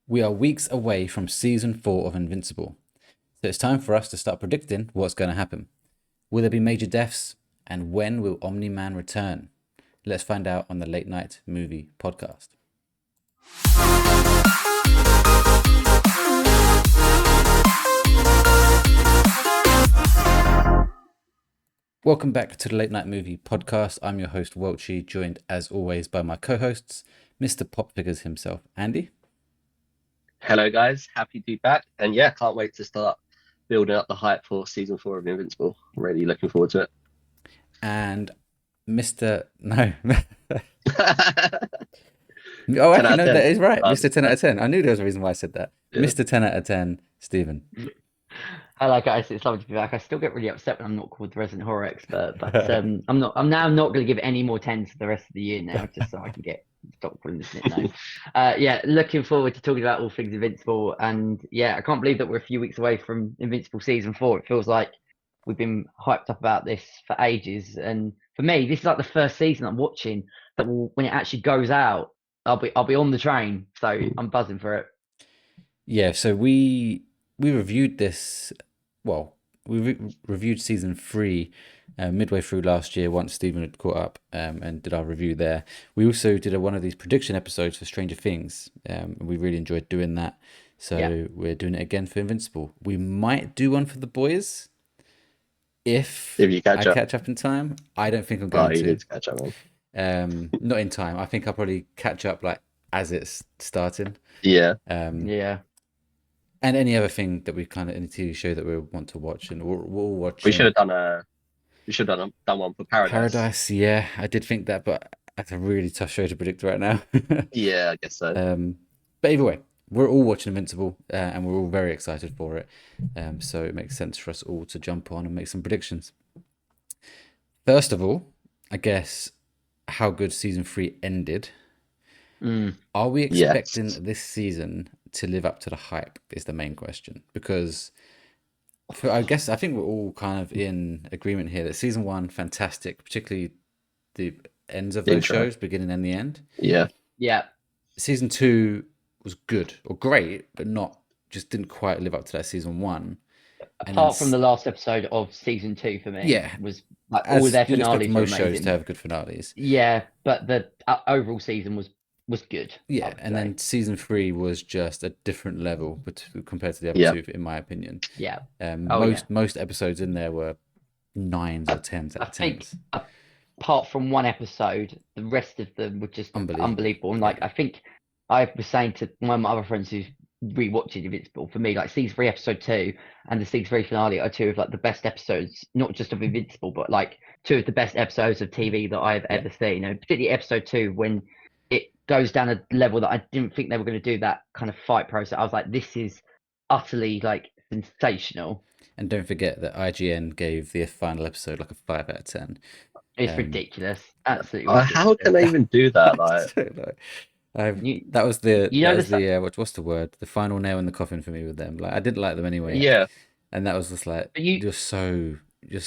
We are weeks away from season 4 of Invincible, so it's time for us to start predicting what's going to happen. Will there be major deaths? And when will Omni Man return? Let's find out on the Late Night Movie Podcast. Welcome back to the Late Night Movie Podcast. I'm your host, Welchy, joined as always by my co-hosts, Mr. Pop Figures himself, Andy. Hello, guys. Happy to be back. And yeah, can't wait to start building up the hype for season 4 of Invincible. Really looking forward to it. And Mr. No. Oh, actually, no, that is right. Mr. 10 out of 10. I knew there was a reason why I said that. Yeah. Mr. 10 out of 10, Stephen. Hello, guys. It's lovely to be back. I still get really upset when I'm not called the resident horror expert, but I'm now not going to give any more 10s for the rest of the year now, just so I can stop calling this nickname. Yeah, looking forward to talking about all things Invincible, and yeah, I can't believe that we're a few weeks away from Invincible season 4. It feels like we've been hyped up about this for ages, and for me, this is like the first season I'm watching that when it actually goes out, I'll be on the train, so I'm buzzing for it. Yeah, so we reviewed this. Well, we reviewed season 3 midway through last year once Stephen had caught up and did our review there. We also did one of these prediction episodes for Stranger Things. We really enjoyed doing that. So we're doing it again for Invincible. We might do one for the boys if you catch up in time. I don't think I'm going to. You need to catch up, man. Not in time. I think I'll probably catch up like as it's starting. Yeah. Yeah. And any other thing that we kind of in a TV show that we want to watch, and we'll watch. We should have done one for Paradise. Paradise, yeah, I did think that, but that's a really tough show to predict right now. Yeah, I guess so. But either way, we're all watching Invincible, and we're all very excited for it. So it makes sense for us all to jump on and make some predictions. First of all, I guess how good season 3 ended. Are we expecting this season to live up to the hype is the main question, because I think we're all kind of in agreement here that season 1 fantastic, particularly the ends of those shows, beginning and the end. Yeah. Season 2 was good or great, but didn't quite live up to that season 1. Apart from the last episode of season 2 for me, was like all their finales. Most shows to have good finales. Yeah, but the overall season was good. Yeah, and then season 3 was just a different level compared to the other 2, in my opinion. Yeah. Most episodes in there were 9s or 10s out of 10s. I think apart from one episode, the rest of them were just unbelievable. And like I think I was saying to one of my other friends who's rewatching Invincible, for me, like season 3, episode 2, and the season 3 finale are 2 of like the best episodes, not just of Invincible, but like 2 of the best episodes of TV that I've ever seen. And particularly episode 2, when it goes down a level that I didn't think they were going to do, that kind of fight process. I was like, this is utterly like sensational. And don't forget that IGN gave the final episode like a 5 out of 10. It's ridiculous. Absolutely ridiculous. How can they even do that? Like, that was what's the word? The final nail in the coffin for me with them. Like I didn't like them anyway. Yeah. And that was just like you're so. You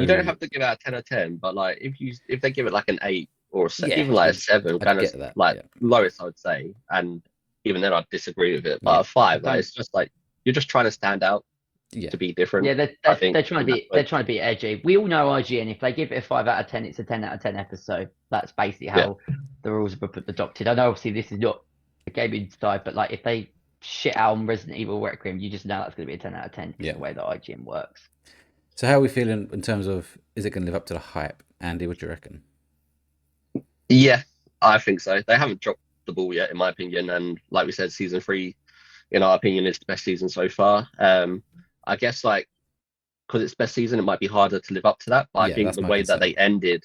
don't have to give out a 10 out of 10, but like if they give it like an 8 or even like a 7, kind of like lowest I would say, and even then I'd disagree with it. But a 5, like, it's just like you're just trying to stand out to be different. Yeah, they're trying to be edgy. We all know IGN. If they give it a 5 out of 10, it's a 10 out of 10 episode. That's basically how the rules are adopted. I know obviously this is not a gaming side, but like if they shit out on Resident Evil Requiem, you just know that's going to be a 10 out of 10. The way that IGN works. So how are we feeling in terms of, is it going to live up to the hype? Andy, what do you reckon? Yeah, I think so. They haven't dropped the ball yet, in my opinion. And like we said, season 3, in our opinion, is the best season so far. I guess like because it's best season, it might be harder to live up to that. But I think the way that they ended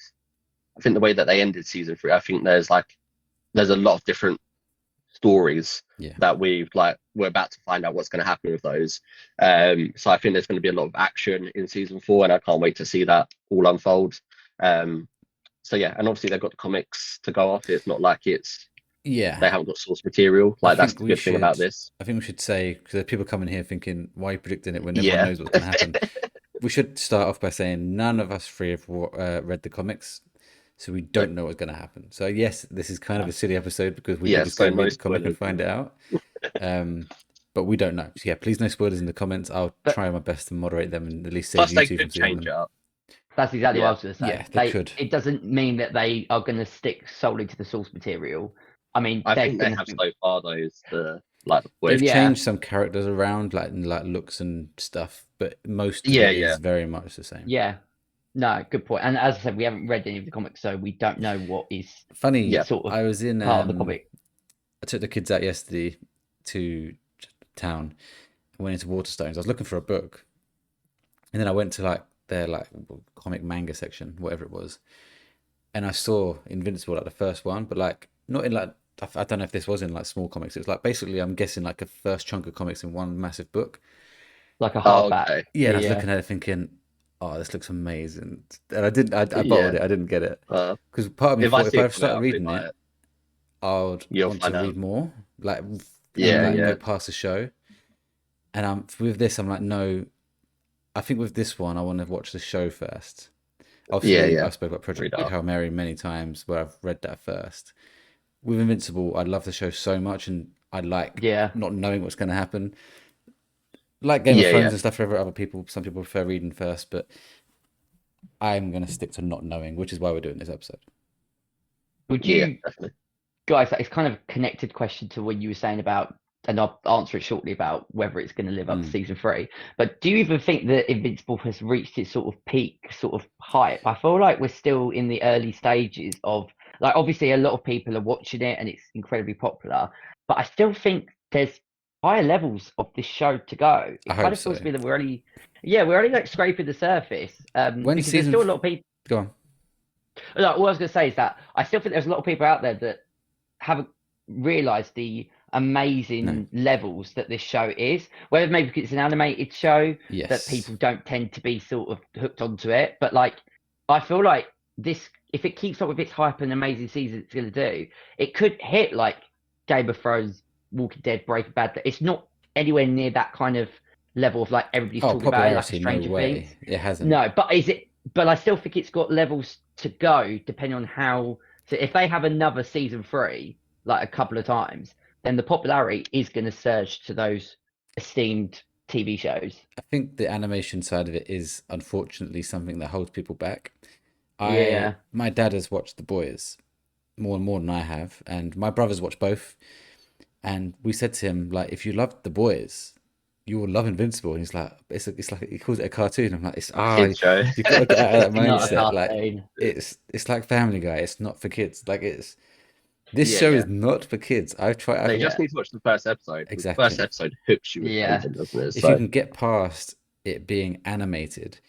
season 3, I think there's a lot of different stories that we're about to find out what's going to happen with those. So I think there's going to be a lot of action in season 4, and I can't wait to see that all unfold. So yeah, and obviously they've got the comics to go off. It's not like they haven't got source material. Like that's the good thing about this. I think we should say, because there are people coming here thinking, why are you predicting it when everyone knows what's going to happen? We should start off by saying none of us 3 have read the comics, so we don't know what's going to happen. So yes, this is kind of a silly episode because we just go read the comic and find it out. But we don't know. So yeah, please no spoilers in the comments. I'll But- try my best to moderate them and at least save Plus, they YouTube from could seeing change them. it up. That's exactly what I Yeah. was going to say. Yeah, they could. It doesn't mean that they are going to stick solely to the source material. I mean, I they're think they gonna- have so far, though, is the They've boys. Yeah. changed some characters around, like looks and stuff, but most of Yeah, it is yeah. very much the same. Yeah. No, good point. And as I said, we haven't read any of the comics, so we don't know what is Funny, Yeah. sort of I was in. part of the comic. I took the kids out yesterday to town. I went into Waterstones. I was looking for a book, and then I went to like their like comic manga section, whatever it was, and I saw Invincible, like the first one, but like not in like I don't know if this was in like small comics. It was like basically I'm guessing like a first chunk of comics in one massive book. Like a Oh, hardback. okay. Yeah, and I was looking at it thinking, oh, this looks amazing, and I didn't. I bottled Yeah. it. I didn't get it because part of me If I thought see if I it, started I'll reading buy it, I would You'll want to find out. read more, like Yeah, like yeah. go past the show. And with this, I'm like, no. I think with this one, I want to watch the show first. Obviously, yeah. I've spoken about Project Read up. Hail Mary many times, where I've read that first. With Invincible, I love the show so much, and I like Yeah. not knowing what's going to happen. Like Game of Yeah, Thrones yeah. and stuff for other people. Some people prefer reading first, but I'm going to stick to not knowing, which is why we're doing this episode. Would you Yeah, definitely. guys, it's kind of a connected question to what you were saying about, and I'll answer it shortly about whether it's going to live up to season 3. But do you even think that Invincible has reached its sort of peak sort of hype? I feel like we're still in the early stages of, like, obviously a lot of people are watching it and it's incredibly popular, but I still think there's higher levels of this show to go. It I kind hope of feels so. to me that we're only like scraping the surface. When Because there's season still a lot of people. Go on. Like, all I was going to say is that I still think there's a lot of people out there that haven't realised the amazing levels that this show is. Whether maybe because it's an animated show Yes. that people don't tend to be sort of hooked onto it. But like, I feel like this, if it keeps up with its hype and amazing season it's going to do, it could hit like Game of Thrones, Walking Dead, Breaking Bad. It's not anywhere near that kind of level of like everybody's talking about it, like a popularity, Stranger no way. Things. It hasn't. No, but is it? But I still think it's got levels to go, depending on how. So if they have another season 3, like a couple of times, then the popularity is going to surge to those esteemed TV shows. I think the animation side of it is unfortunately something that holds people back. Yeah. My dad has watched The Boys more and more than I have, and my brothers watch both. And we said to him, like, if you love The Boys, you will love Invincible. And he's like, it's like he calls it a cartoon. I'm like, Kids show. you've got to get out of that Not a mindset. Like, cartoon. it's like Family Guy. It's not for kids. Like this Yeah, show yeah. is not for kids. I've tried. You just need to watch the first episode. Exactly. The first episode hooks you with Yeah. content, doesn't it? If So, you can get past it being animated,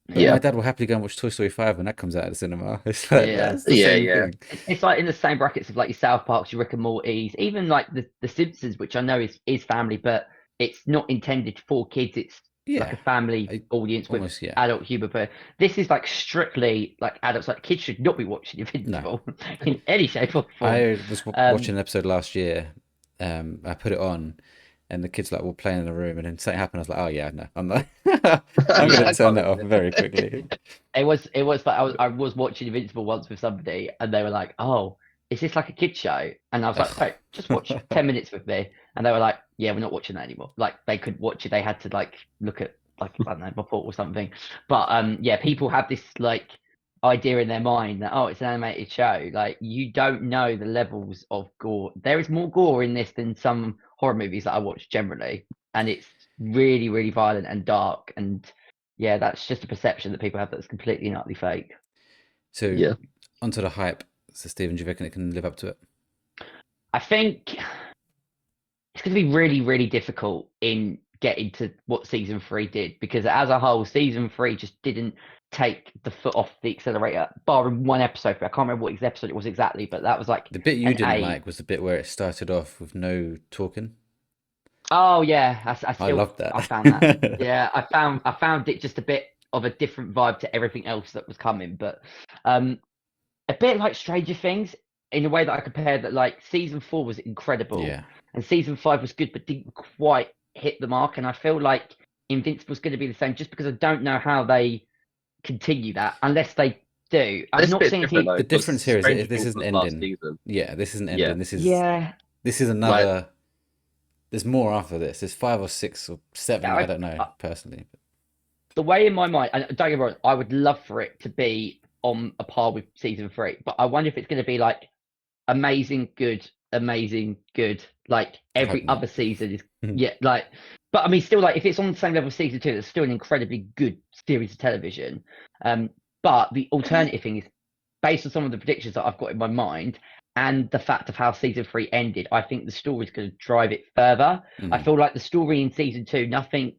but Yeah. my dad will happily go and watch Toy Story 5 when that comes out at the cinema. It's like Yeah. that's the Yeah, same yeah. thing. It's like in the same brackets of like your South Parks, your Rick and Morty's, even like the Simpsons, which I know is family, but it's not intended for kids. It's like a family audience with almost, yeah. adult humor. But this is like strictly like adults. Like kids should not be watching Invincible in any shape or form. I was watching an episode last year. I put it on, and the kids like were playing in the room, and then something happened. I was like, "Oh yeah, no, I'm not. I'm going to turn that off very quickly." It was like I was watching Invincible once with somebody, and they were like, "Oh, is this like a kid show?" And I was like, "Hey, just watch 10 minutes with me." And they were like, "Yeah, we're not watching that anymore." Like they could watch it. They had to like look at like I don't know, report or something. But yeah, people have this like idea in their mind that it's an animated show. Like you don't know the levels of gore. There is more gore in this than some horror movies that I watch generally, and it's really, really violent and dark. And yeah, that's just a perception that people have that's completely and utterly fake. So Yeah. onto the hype. So Stephen, do you reckon it can live up to it? I think it's going to be really, really difficult in getting to what season 3 did, because as a whole, season 3 just didn't take the foot off the accelerator, barring one episode. I can't remember what episode it was exactly, but that was like The bit you an didn't A. like was the bit where it started off with no talking. Oh yeah, I loved that. I found that. Yeah, I found it just a bit of a different vibe to everything else that was coming, but a bit like Stranger Things in a way that I compared that. Like season 4 was incredible, Yeah. and season 5 was good, but didn't quite hit the mark. And I feel like Invincible's going to be the same, just because I don't know how they continue that unless they do. I'm It's a not bit saying different, though, The difference here is Stranger that this Things isn't was last ending. season. Yeah, this isn't Yeah. ending. This is yeah, this is another there's more after this. There's 5 or 6 or 7. Yeah, I don't know personally. the way in my mind, and don't get me wrong, I would love for it to be on a par with season 3, but I wonder if it's going to be like amazing, good, like I hope every not. other season is, yeah, like, but I mean, still, like, if it's on the same level as season 2, it's still an incredibly good series of television. But the alternative thing is, based on some of the predictions that I've got in my mind and the fact of how season 3 ended, I think the story is going to drive it further. I feel like the story in season 2, nothing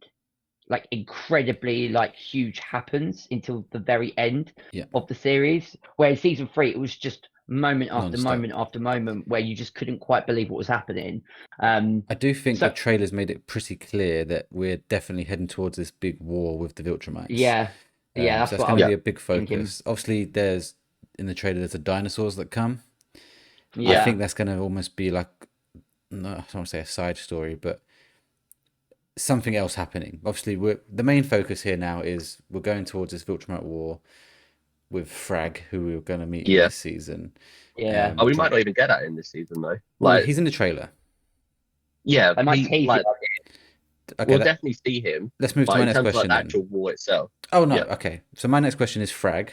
like incredibly like huge happens until the very end of the series. Where in season 3, it was just moment after Non-stop. moment after moment where you just couldn't quite believe what was happening. I do think the trailers made it pretty clear that we're definitely heading towards this big war with the Viltrumites. Yeah, that's so what that's going to be a big focus. thinking. Obviously, there's in the trailer there's the dinosaurs that come. Yeah. I think that's going to almost be like, no, I don't want to say a side story, but something else happening. Obviously, the main focus here now is we're going towards this Viltrumite war with Thragg, who we're going to meet in this season. Yeah. We might not even get that in this season though. Well, he's in the trailer. Yeah, I might tease like, okay, we'll definitely see him. Let's move to my next question. The actual war itself. Oh no, okay. So my next question is Thragg.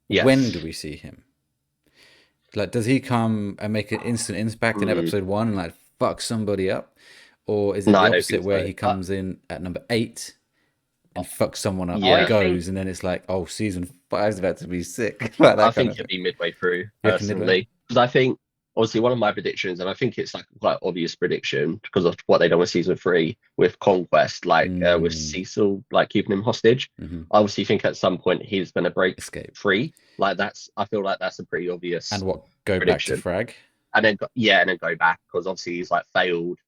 Yes. When do we see him? Like, does he come and make an instant impact in episode 1 and like fuck somebody up, or is it the opposite where he comes in at number 8 and fucks someone up and goes, and then it's like, oh, season 5 is about to be sick. Like I think he'll be midway through personally, because I think obviously one of my predictions, and I think it's like a quite obvious prediction because of what they done with season 3 with Conquest, like with Cecil, like keeping him hostage. I obviously think at some point he's going to break free. Like I feel like that's a pretty obvious. And go prediction. Back to Thragg, and then go back because obviously he's like failed.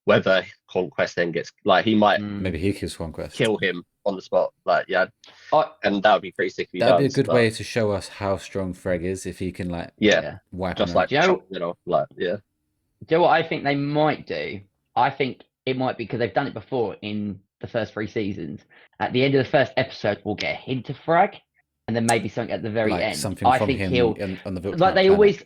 Whether Conquest then gets like he might maybe he kills Conquest, kill him on the spot, like and that would be pretty sick. That'd be a good way to show us how strong Thragg is if he can like wipe just him like out. Do you know what I think they might do? I think it might be because they've done it before in the first 3 seasons. At the end of the first episode, we'll get a hint of Thragg, and then maybe something at the very end. Something I from think him he'll on the like they planet. Always.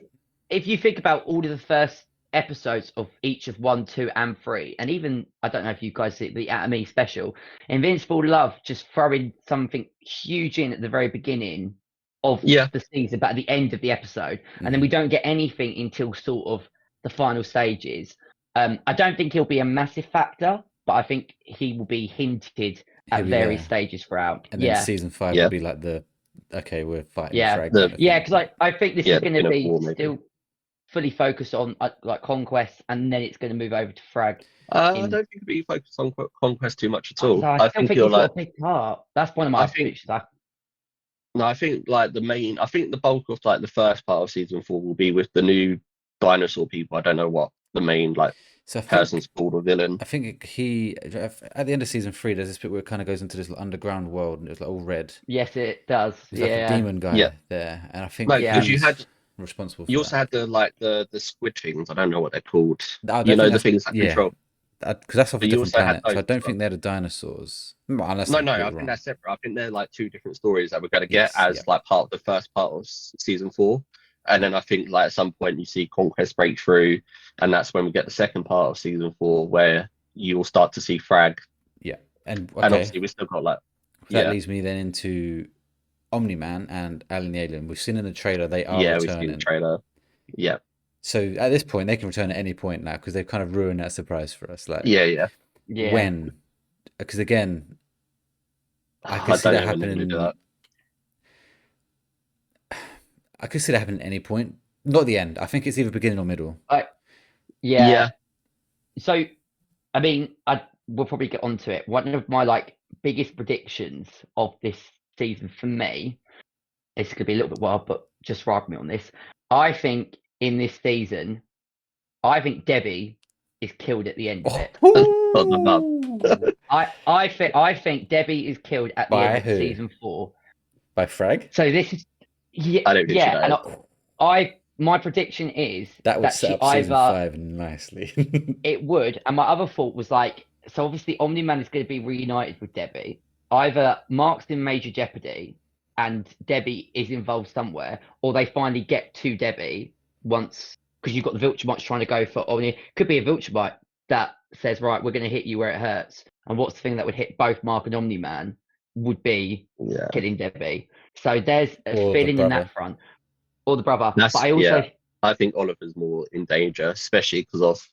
If you think about all of the first episodes of each of 1, 2, and 3, and even I don't know if you guys see the Atomy special, Invincible love just throwing something huge in at the very beginning of the season, but at the end of the episode, and then we don't get anything until sort of the final stages. I don't think he'll be a massive factor, but I think he will be hinted at various stages throughout. And then season 5 will be like we're fighting Thragg. Because I think this is going to be still fully focused on like Conquest, and then it's going to move over to Thragg. I don't think it'll be focused on Conquest too much at all. So I think you're like a big part. That's one of my predictions. No, I think like the bulk of like the first part of season 4 will be with the new dinosaur people. I don't know what the main person's called or villain. I think he at the end of season 3 there's this bit where it kind of goes into this underground world and it's like all red. Yes, it does. There's like a demon guy there, and I think because you had responsible for also had the squid things. I don't know what they're called. The things that control. Because that's off a different planet, so I don't think they're the dinosaurs. No, I think that's separate. I think they're like 2 different stories that we're going to get like part of the first part of season 4, and then I think like at some point you see Conquest break through, and that's when we get the second part of season 4 where you will start to see Thragg. Yeah, and obviously we still got that leads me then into Omni-Man and Alien the Alien. We've seen in the trailer they are returning. We've seen the trailer. Yeah. So at this point, they can return at any point now because they've kind of ruined that surprise for us. Like, when? Because again, I could see that happening. I could see that happening at any point. Not the end. I think it's either beginning or middle. So, I mean, we'll probably get onto it. One of my biggest predictions of this season for me, it's going to be a little bit wild, but just ride me on this. I think in this season, Debbie is killed at the end of it. I think Debbie is killed at the end of season 4. By Thragg? So this is I don't think and my prediction is that would set up season 5 nicely. It would, and my other thought was so obviously Omni-Man is going to be reunited with Debbie. Either Mark's in major jeopardy and Debbie is involved somewhere, or they finally get to Debbie once, because you've got the Viltrumites trying to go for Omni. Could be a Viltrumite that says, right, we're going to hit you where it hurts. And what's the thing that would hit both Mark and Omni-Man would be killing Debbie. So there's a Or the feeling in brother. that front. Or the brother. That's, but I also I think Oliver's more in danger, especially because of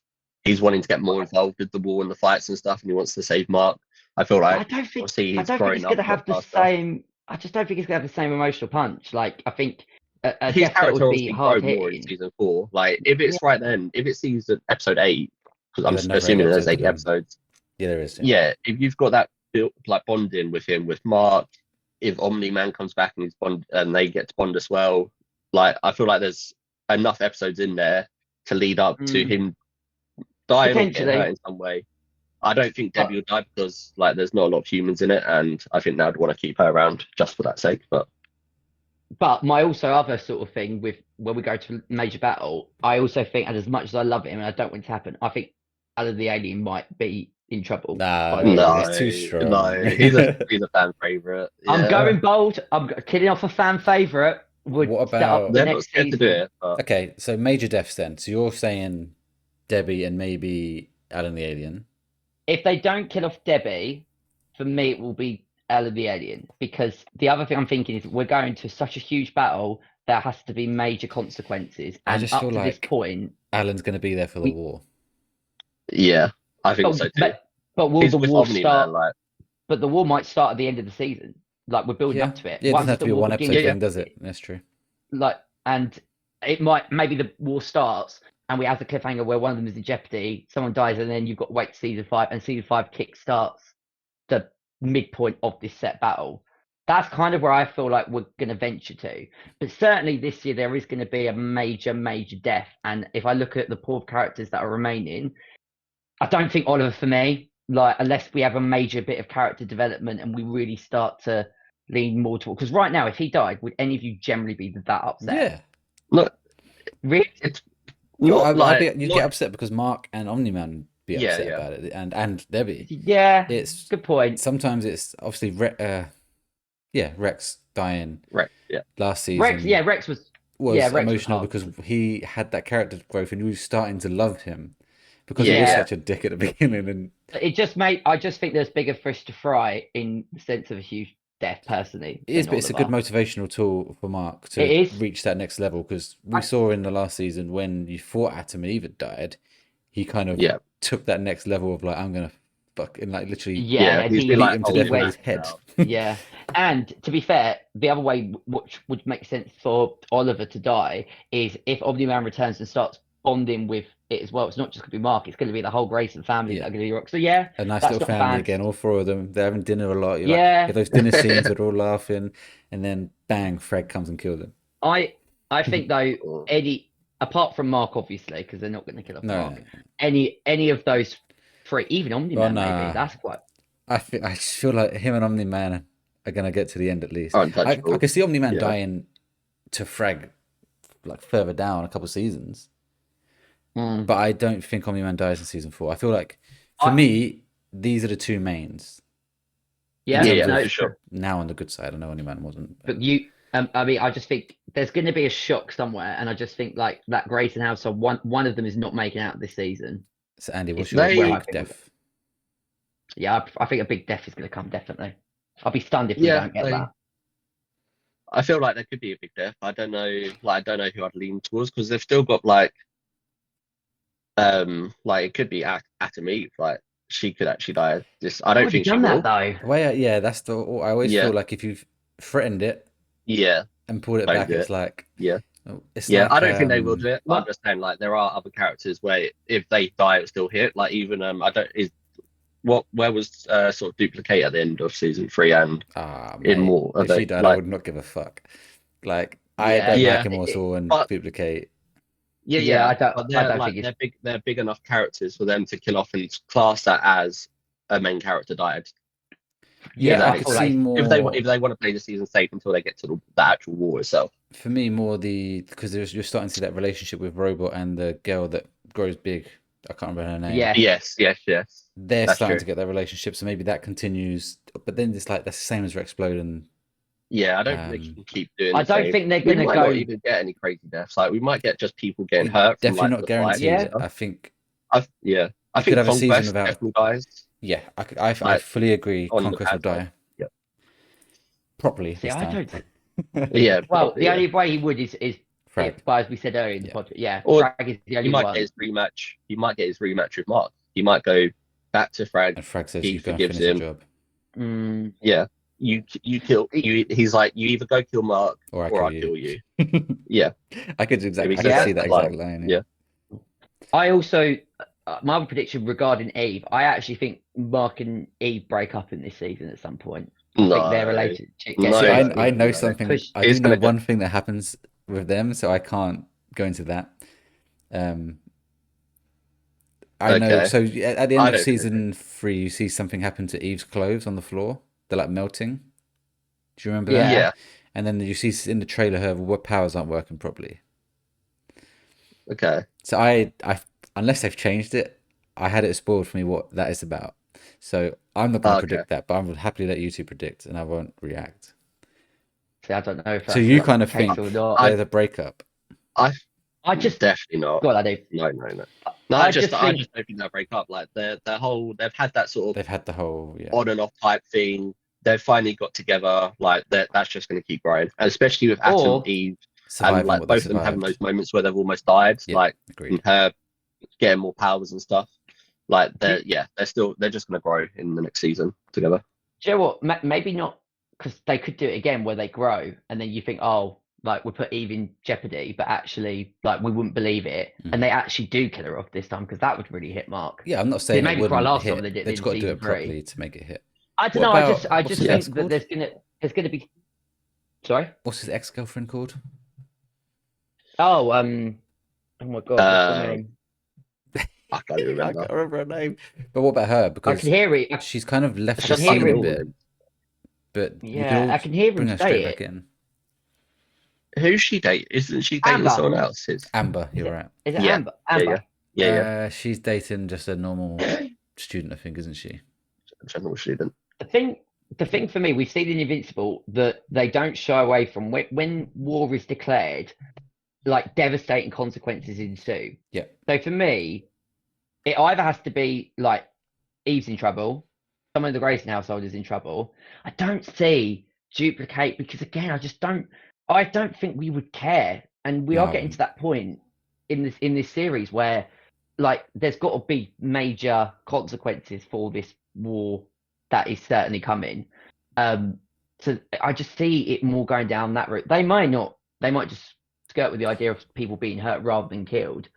he's wanting to get more involved with the war and the fights and stuff, and he wants to save Mark. I feel like I don't think obviously I he's don't think it's growing going to up have the faster. same. I just don't think it's going to have the same emotional punch. Like I think a His death that character would be obviously hard grow more in hitting. season 4. Like if it's right then, if it's season episode 8, because I'm another assuming 8 there's episodes 8 to come. episodes. Yeah, there is. Yeah, if you've got that built like bonding with him with Mark, if Omni-Man comes back and he's bond and they get to bond as well, like I feel like there's enough episodes in there to lead up to him dying or getting hurt in some way. I don't think Debbie will die because like there's not a lot of humans in it, and I think they'd want to keep her around just for that sake. But my also other sort of thing with when we go to major battle, I also think, and as much as I love him and I don't want it to happen, I think Alan the Alien might be in trouble. Nah, no, it's too strong. No, he's a fan favorite. Yeah. I'm going bold. I'm killing off a fan favorite. What about set up the they're not next scared season. to do it? But... Okay, so major deaths then. So you're saying Debbie and maybe Alan the Alien. If they don't kill off Debbie, for me it will be Alan the Alien, because the other thing I'm thinking is we're going to such a huge battle, there has to be major consequences. And I just up feel to like this point, Alan's going to be there for the war. Yeah, I think so too. But will He's the with war Omni, start? man, like... But the war might start at the end of the season. Like we're building up to it. Yeah, it doesn't have to be the war one episode begins- thing, does it? That's true. Like, and it might maybe the war starts and we have the cliffhanger where one of them is in jeopardy, someone dies, and then you've got to wait to season 5, and season 5 kick starts the midpoint of this set battle. That's kind of where I feel like we're going to venture to. But certainly this year there is going to be a major death. And if I look at the pool of characters that are remaining, I don't think Oliver for me, like unless we have a major bit of character development and we really start to lean more toward. Because right now, if he died, would any of you generally be that upset? Yeah. Look, really? it's not You'd get upset because Mark and Omni-Man be upset about it, and Debbie. Yeah, it's good point. Sometimes it's obviously Rex dying. Rex, last season. Rex was emotional because he had that character growth and you were starting to love him because he was such a dick at the beginning. And it just made. I just think there's bigger fish to fry in the sense of a huge death. Personally, it is, but it's a good motivational tool for Mark to reach that next level, because we saw in the last season when you thought Atom and Eve had died, he kind of took that next level of like, I'm gonna fuck, and like literally he beat him to death with his head. Yeah, and to be fair, the other way which would make sense for Oliver to die is if Omni-Man returns and starts bonding with it as well. It's not just going to be Mark; it's going to be the whole Grayson family that are going to be rock. So a nice little family again, all 4 of them. They're having dinner a lot. You're like, those dinner scenes, they're all laughing, and then bang, Thragg comes and kills them. I think though, apart from Mark, obviously, because they're not going to kill off Mark. Any of those 3, even Omni-Man, maybe that's quite. I just feel like him and Omni-Man are going to get to the end at least. I could see Omni-Man dying to Thragg like further down a couple of seasons. But I don't think Omni-Man dies in season 4. I feel like, for me, these are the 2 mains. Yeah, for sure. Now on the good side, I know Omni-Man wasn't. But I mean, I just think there's going to be a shock somewhere, and I just think like that Grayson household, one of them is not making out this season. So Andy, what's your big death? Yeah, I think a big death is going to come, definitely. I'll be stunned if we don't get that. I feel like there could be a big death. I don't know who I'd lean towards, because they've still got like it could be Atom Eve, like she could actually die. I don't think she will. That though. Well, that's the. I always feel like if you've threatened it, and pulled it back, it's like it's like, I don't think they will do it. I'm just saying, like there are other characters where if they die, it still hit. Like even where was sort of Duplicate at the end of season 3 and in more? If she died, I would not give a fuck. Like I don't like Immortal and Duplicate. I don't think they're big enough characters for them to kill off and class that as a main character died. I could see more if they want to play the season safe until they get to the actual war itself. For me, more because you're starting to see that relationship with Robot and the girl that grows big. I can't remember her name. Yes. They're starting to get that relationship, so maybe that continues. But then it's like that's the same as Rexplode and. Yeah, I don't think they can keep doing. I don't think they're going to go. Not even get any crazy deaths. Like we might get just people getting hurt. Definitely from, not guaranteed. I think. I I You could think have a season Conquest without. definitely dies. Yeah, I Like, fully agree. on the Conquest will bad side. die Yeah. properly See, this I time. don't. Yeah. Well, probably, the yeah. only way he would is Thragg. if, but as we said earlier in the Yeah. podcast, yeah, Or Thragg is the He only might one. get his rematch. He might get his rematch with Mark. He might go back to Thragg. And Thragg says He you go and forgives finish the him. job, Mm, Yeah. You kill you. He's like, you either go kill Mark or I or I kill kill you. you. Yeah. I could If he I says could Yeah. see that like, exact line. yeah. I also my other prediction regarding Eve, I actually think Mark and Eve break up in this season at some point. I think their No. relationship No, gets See, no, I know no. something. Push. I It's do know gonna go. one thing that happens with them, so I can't go into that. I know. Okay. So at the end I of don't think season 3, you see something happen to Eve's clothes on the floor. They're like melting. Do you remember that? Yeah. And then you see in the trailer her powers aren't working properly. Okay. So I unless they've changed it, I had it spoiled for me what that is about. So I'm not going to Okay. predict that, but I will happily let you two predict, and I won't react. See, I don't know if So that's you like kind the of case think or not. they're the breakup. I just Definitely not. God, I do. No. No, I I just think don't think they'll break up. Like they've had that sort of They've had the whole on and off type thing. They've finally got together. Like that's just going to keep growing, and especially with Atom, Or- Eve, surviving and like what they both of them having survived. those moments where they've almost died. Yeah, Like agreed. and her getting more powers and stuff. Like they're just going to grow in the next season together. do you know what? Maybe not, because they could do it again where they grow, and then you think, oh, like we put Eve in jeopardy, but actually, like we wouldn't believe it, and they actually do kill her off this time because that would really hit Mark. Yeah, I'm not It saying it made me cry wouldn't last time when they hit. did They've it just in got to do season it 3. properly to make it hit. I don't What know. I about- just what's his ex think that called? there's gonna be. Sorry. What's his ex-girlfriend called? Oh, oh my God, what's her name? I can't even I remember. can't remember her name. But what about her? I Because can hear it. she's kind of left It's the just hear scene fucking a it. bit. awesome. But you could Yeah, all I can hear bring him her say straight it. back in. Who's she dating? Isn't she dating Amber. someone else? Amber, you're right. Is it Yeah. Amber? Amber. Yeah. She's dating just a normal student, I think, isn't she? General student. The thing for me, we've seen in Invincible that they don't shy away from when war is declared, like devastating consequences ensue. Yeah. So for me, it either has to be like Eve's in trouble, someone in the Grayson household is in trouble. I don't see duplicate because again, I don't think we would care. And we are No. getting to that point in this series where like there's got to be major consequences for this war that is certainly coming. So I just see it more going down that route. They might just skirt with the idea of people being hurt rather than killed.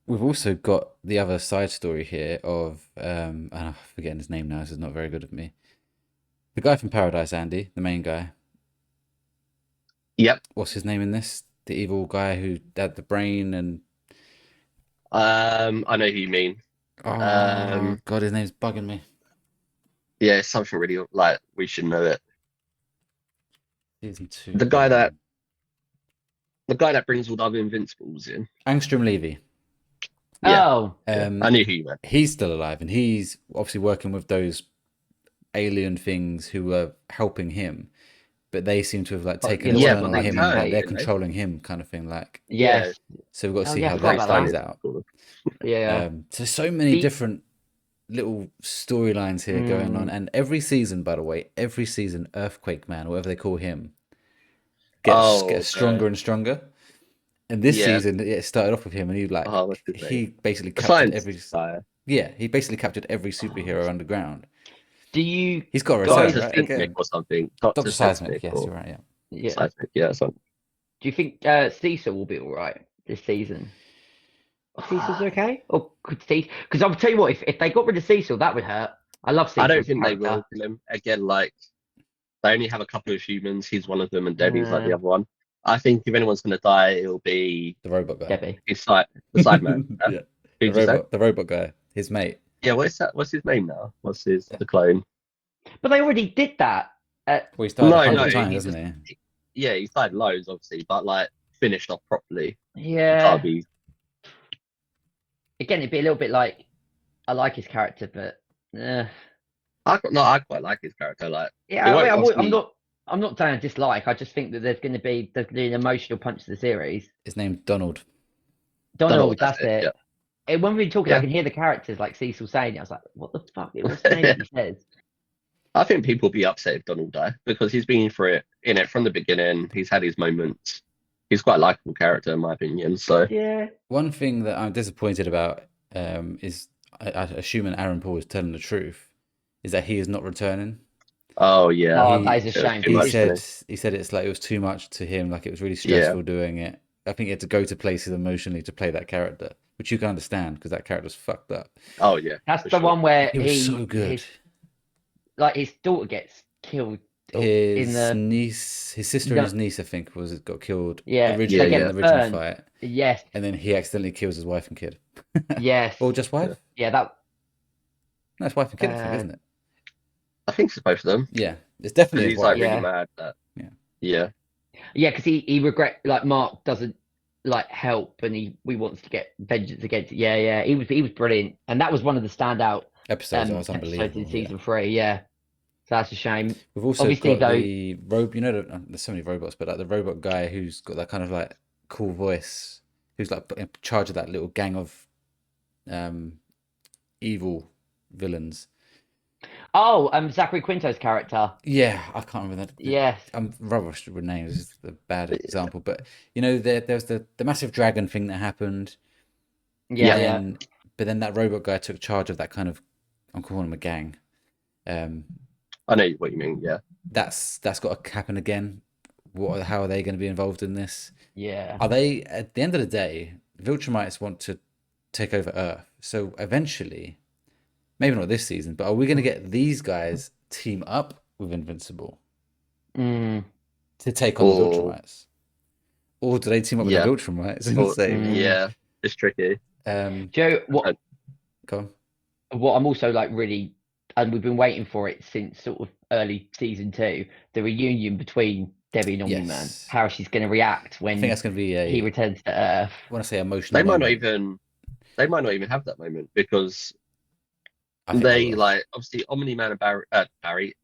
We've also got the other side story here of I'm forgetting his name now. This is not very good of me. The guy from Paradise, Andy, the main guy. Yep. What's his name in this? The evil guy who had the brain and I know who you mean. God, his name's bugging me. Yeah, it's something really like we should know it. Season 2. The guy that brings all the other Invincibles in. Angstrom Levy. Yeah. Oh, I knew who you meant. He's still alive, and he's obviously working with those alien things who are helping him, but they seem to have like taken a yeah, turn but on they him, turn, and they're you know? controlling him, kind of thing. Like, yes. so we've got to Oh, see yeah, I how forgot that about plays that. out. Yeah. So so many different little storylines here going on, and every season, by the way, Earthquake Man, or whatever they call him, gets stronger and stronger. And this season, it started off with him, and he basically captured every. Yeah, he basically captured every superhero underground. He's got a return, Dr. right? Seismic Again. or something. Dr. Seismic, yes, you're right, Yeah. Seismic, yeah, something. Do you think Cecil will be all right this season? Cecil's okay, or could Cecil? Because I'll tell you what, if they got rid of Cecil, that would hurt. I love Cecil. I don't think they will kill him. Again, like they only have a couple of humans. He's one of them, and Debbie's like the other one. I think if anyone's going to die, it'll be The robot guy. Debbie. the side man. Yeah. The robot guy, his mate. Yeah, what's his name now? The clone? But they already did that. Well, he's died 100 times, hasn't he? Yeah, he's died loads, obviously, but like finished off properly. Yeah. Can't be. Again, it'd be a little bit like I like his character, but I quite like his character. Like, yeah, I'm not saying I dislike. I just think that there's going to be an emotional punch to the series. His name's Donald. Donald, that's it. Yeah. when we were talking, Yeah. I can hear the characters like Cecil saying it. I was like, what the fuck? What's the name that he says? I think people will be upset if Donald die because he's been in it from the beginning. He's had his moments. He's quite a likable character in my opinion. So Yeah. One thing that I'm disappointed about is I assuming Aaron Paul is telling the truth, is that he is not returning. oh yeah, Oh, He- that is a it was shame. too He much. said Wasn't he said it's like it was too much to him, like it was really Yeah. stressful doing it. I think he had to go to places emotionally to play that character, which you can understand because that character's fucked up. he? Oh yeah, That's for the sure. one where He was so good. his daughter gets killed in His the niece, his sister and his niece, I think, got killed originally they in get the original burned. fight, Yes, and then he accidentally kills his wife and kid. yes, Or just wife? yeah. That No, it's wife and kid, I think, isn't it? I think it's both of them. Yeah, it's Because definitely his he's wife. like really Yeah. mad that. Yeah. Yeah. yeah, because he regret like Mark doesn't like help, and he wants to get vengeance against it. Yeah. He was brilliant, and that was one of the standout Episodes, that was episodes unbelievable. in Yeah. season 3. Yeah, so that's a shame. We've also Obviously, got though- the robot. You know, there's so many robots, but like the robot guy who's got that kind of like cool voice, who's like in charge of that little gang of evil villains. Oh, Zachary Quinto's character. Yeah, I can't remember that. Yes. I'm rubbish with names. This is a bad example, but you know, there was the massive dragon thing that happened. Yeah. And but then that robot guy took charge of that kind of. I'm calling him a gang. I know what you mean. Yeah. That's got to happen again. How are they going to be involved in this? Yeah. Are they, at the end of the day, Viltrumites want to take over Earth. So eventually, maybe not this season, but are we going to get these guys team up with Invincible Mm. to take on the Or- Viltrumites? Or do they team up with Yeah. the Viltrumites and Or- say, Yeah. It's tricky. Joe, what go on. I'm also like really, and we've been waiting for it since sort of early season 2, the reunion between Debbie and Omni-Man, Yes. how she's going to react I when think that's going to be he returns to Earth. when I say emotional They might not moment, even have that moment because I think they will. like obviously Omni-Man and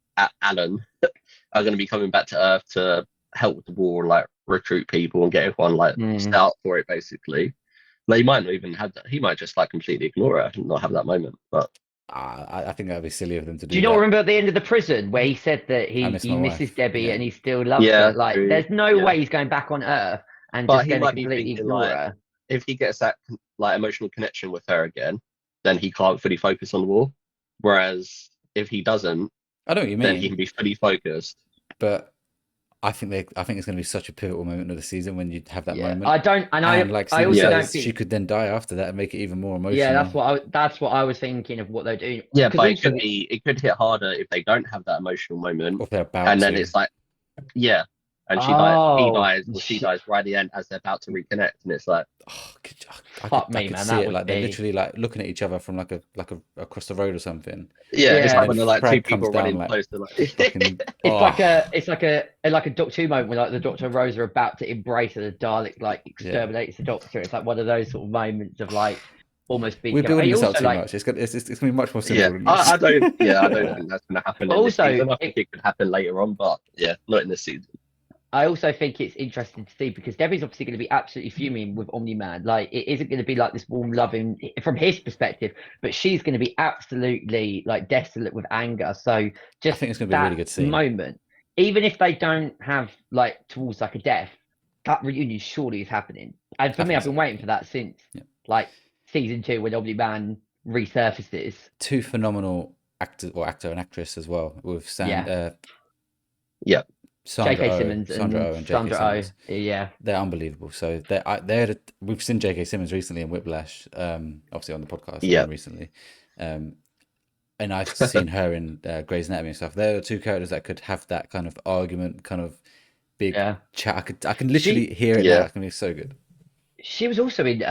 Alan are going to be coming back to Earth to help with the war, like recruit people and get everyone like set out for it. Basically, they might not even have that. He might just like completely ignore it and not have that moment. But I think that'd be silly of them to do. Do you not that. remember at the end of the prison where he said that he miss my misses wife. Debbie Yeah. and he still loves Yeah, her? Like, true. there's no Yeah. way he's going back on Earth and But just he going to might be completely thinking, ignore like, her. if he gets that like emotional connection with her again, then he can't fully focus on the war. Whereas if he doesn't, I know what you then he mean, can be fully focused. but I think it's going to be such a pivotal moment of the season when you have that Yeah, moment. I don't, and I like I Steven also Yeah. don't says, think. she could then die after that and make it even more emotional. Yeah, that's what I was thinking of what they're doing. Yeah, 'Cause but also, it could hit harder if they don't have that emotional moment, Or if they're about and then to. it's like, yeah, and he Oh, dies, or she shit. dies right at the end as they're about to reconnect, and it's like, Oh, Fuck I me, could man, see that it. would Like they're be- literally like looking at each other from like a across the road or something. yeah, it's Yeah. like when they're like two Thragg people comes down, running like, close to like, Fucking, it's like a Doctor Who moment where like the Doctor and Rose are about to embrace and the Dalek like exterminates the Doctor. It's like one of those sort of moments of like almost being. we're building this up also, too like, much. It's gonna be much more simple yeah, than this. I don't think that's going to happen But in this also, season. I think it could happen later on, but yeah, not in this season. I also think it's interesting to see because Debbie's obviously going to be absolutely fuming with Omni-Man. Like, it isn't going to be like this warm, loving from his perspective, but she's going to be absolutely like desolate with anger. So just I think it's going to be a really good scene. moment, even if they don't have like towards like a death, that reunion surely is happening. And for I me, think I've been so. waiting for that since like season 2 when Omni-Man resurfaces. Two phenomenal actor and actress as well with J.K. Simmons Sandra and Oh and J.K. Sandra Oh. Simmons. Yeah. They're unbelievable. So we've seen J.K. Simmons recently in Whiplash, obviously on the podcast again recently, and I've seen her in Grey's Anatomy and stuff. They're the two characters that could have that kind of argument, kind of big chat. I can literally hear it now. It's gonna be so good. She was also in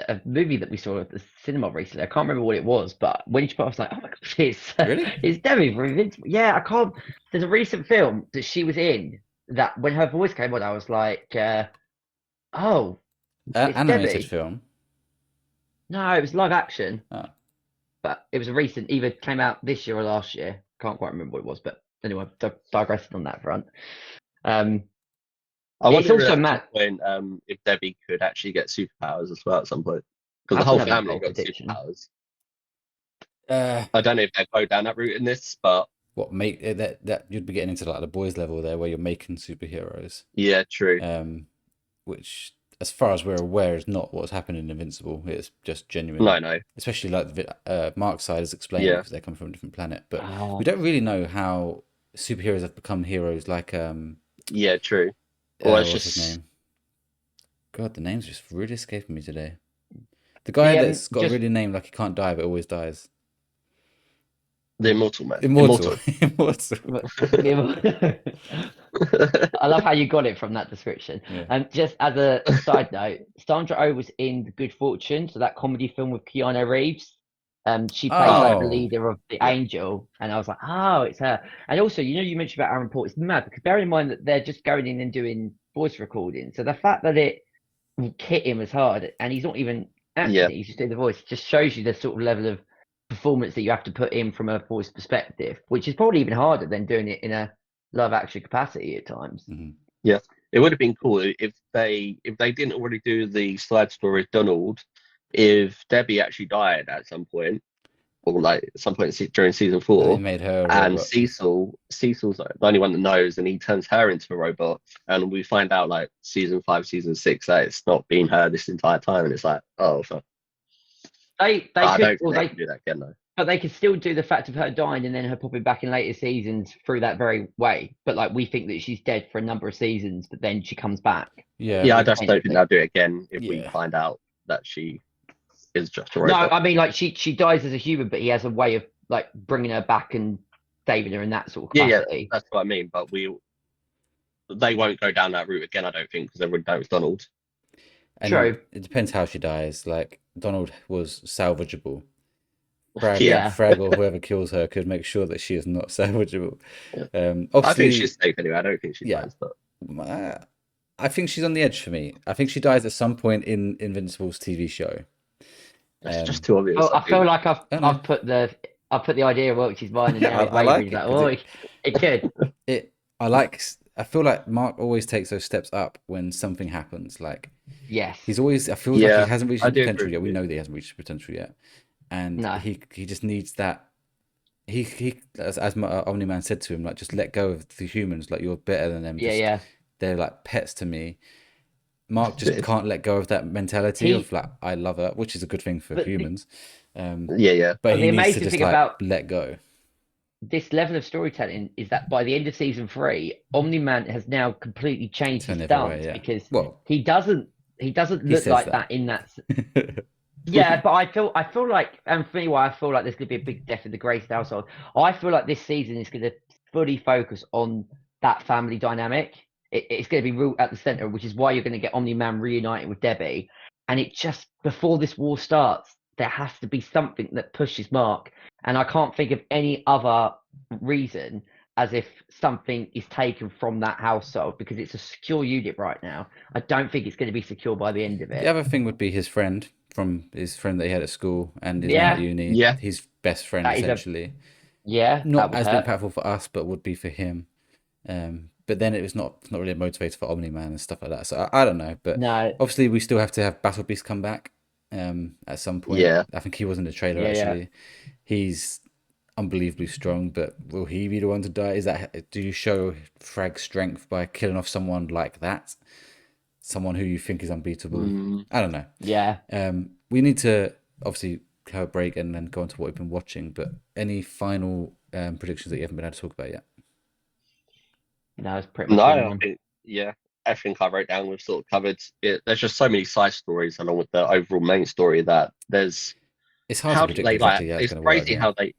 a movie that we saw at the cinema recently. I can't remember what it was, but when she put, I was like, "Oh my gosh, it's Debbie from Invincible." Yeah, I can't. There's a recent film that she was in that when her voice came on, I was like, "Oh, it's animated Debbie." film. No, it was live action. Oh. But it was a recent, either came out this year or last year. Can't quite remember what it was, but anyway, digressing on that front. I It's wonder also at mad. some point if Debbie could actually get superpowers as well at some point. because the I've whole got another family bold got prediction. superpowers. Uh, I don't know if they go down that route in this, but what make that you'd be getting into like the boys level there, where you're making superheroes, yeah, true. which, as far as we're aware, is not what's happened in Invincible. It's just genuine, No, especially like Mark's side is explained yeah, because they come from a different planet, but Oh, we don't really know how superheroes have become heroes. Like yeah, true. Well, it's what's his just name? God, the name's just really escaping me today. The guy that's got a just really name like he can't die but always dies. the Immortal Man. Immortal. Immortal. I love how you got it from that description. Yeah. And just as a side note, Sandra Oh was in The Good Fortune, so that comedy film with Keanu Reeves. She plays like the Oh. leader of the Yeah. Angel, and I was like, oh, it's her. And also, you mentioned about Aaron Paul. It's mad because bear in mind that they're just going in and doing voice recording. So the fact that it hit him as hard, and he's not even acting Yeah. it, he's just doing the voice, just shows you the sort of level of performance that you have to put in from a voice perspective, which is probably even harder than doing it in a live action capacity at times. Mhm. Yeah, it would have been cool if they didn't already do the side story with Donald, if Debbie actually died at some point, or like at some point during season And they 4, made her a and robot. Cecil's the only one that knows, and he turns her into a robot, and we find out like season 5, season 6 that it's not been her this entire time, and it's like, oh, fuck. They I could, don't think or they they, can do that again though. but they could still do the fact of her dying and then her popping back in later seasons through that very way. But like we think that she's dead for a number of seasons, but then she comes back. Yeah. Yeah, I just don't think Potentially. they'll do it again if we Yeah. find out that she is just a No, robot. I mean like she dies as a human, but he has a way of like bringing her back and saving her in that sort of Yeah, capacity. that's what I mean. But they won't go down that route again, I don't think, because everyone knows Donald. And True. it depends how she dies. Like Donald was salvageable. Thragg, Yeah. Thragg or whoever kills her could make sure that she is not salvageable. Yeah. Obviously, I think she's safe anyway. I don't think she Yeah. dies, but I think she's on the edge for me. I think she dies at some point in Invincible's TV show. that's just too obvious. I feel like I know. I've put the idea of Welchy's mind, and Yeah, now he's I like wavering. it, Like, 'cause oh, it could. I feel like Mark always takes those steps up when something happens. Like Yes. he's always, I feel like Yeah, he hasn't reached I his do potential agree yet. with We you. know that he hasn't reached his potential yet, and No. he just needs that. He as Omni-Man said to him, like, just let go of the humans. Like, you're better than them. Yeah. They're like pets to me. Mark just can't let go of that mentality He- of like, I love her, which is a good thing for But the- humans. Yeah. But the he needs to amazing just thing like about let go. this level of storytelling is that by the end of season 3, Omni-Man has now completely changed Turn his the other stance way, yeah. because Well, he doesn't he look says like that. that in that. Yeah, but I feel like, and for me, why I feel like there's going to be a big death in the Grace household. I feel like this season is going to fully focus on that family dynamic. It's going to be real at the center, which is why you're going to get Omni-Man reunited with Debbie. And it just, before this war starts, there has to be something that pushes Mark. And I can't think of any other reason as if something is taken from that household, because it's a secure unit right now. I don't think it's going to be secure by the end of it. The other thing would be his friend that he had at school and is now Yeah. at uni. Yeah. His best friend, That is essentially. Yeah, Not that as would hurt. impactful for us, but would be for him. But then it's not really a motivator for Omni-Man and stuff like that. So I don't know. But No, obviously we still have to have Battle Beast come back at some point. Yeah. I think he was in the trailer, Yeah. actually. He's unbelievably strong, but will he be the one to die? Do you show Thragg's strength by killing off someone like that? Someone who you think is unbeatable? I don't know. yeah. We need to obviously have a break and then go on to what we've been watching, but any final predictions that you haven't been able to talk about yet? No, it's pretty much No, I everyone. think everything I wrote down we've sort of covered. There's just so many side stories along with the overall main story that there's It's hard how to do predict they exactly like how it's it's going to work. crazy Yeah. how they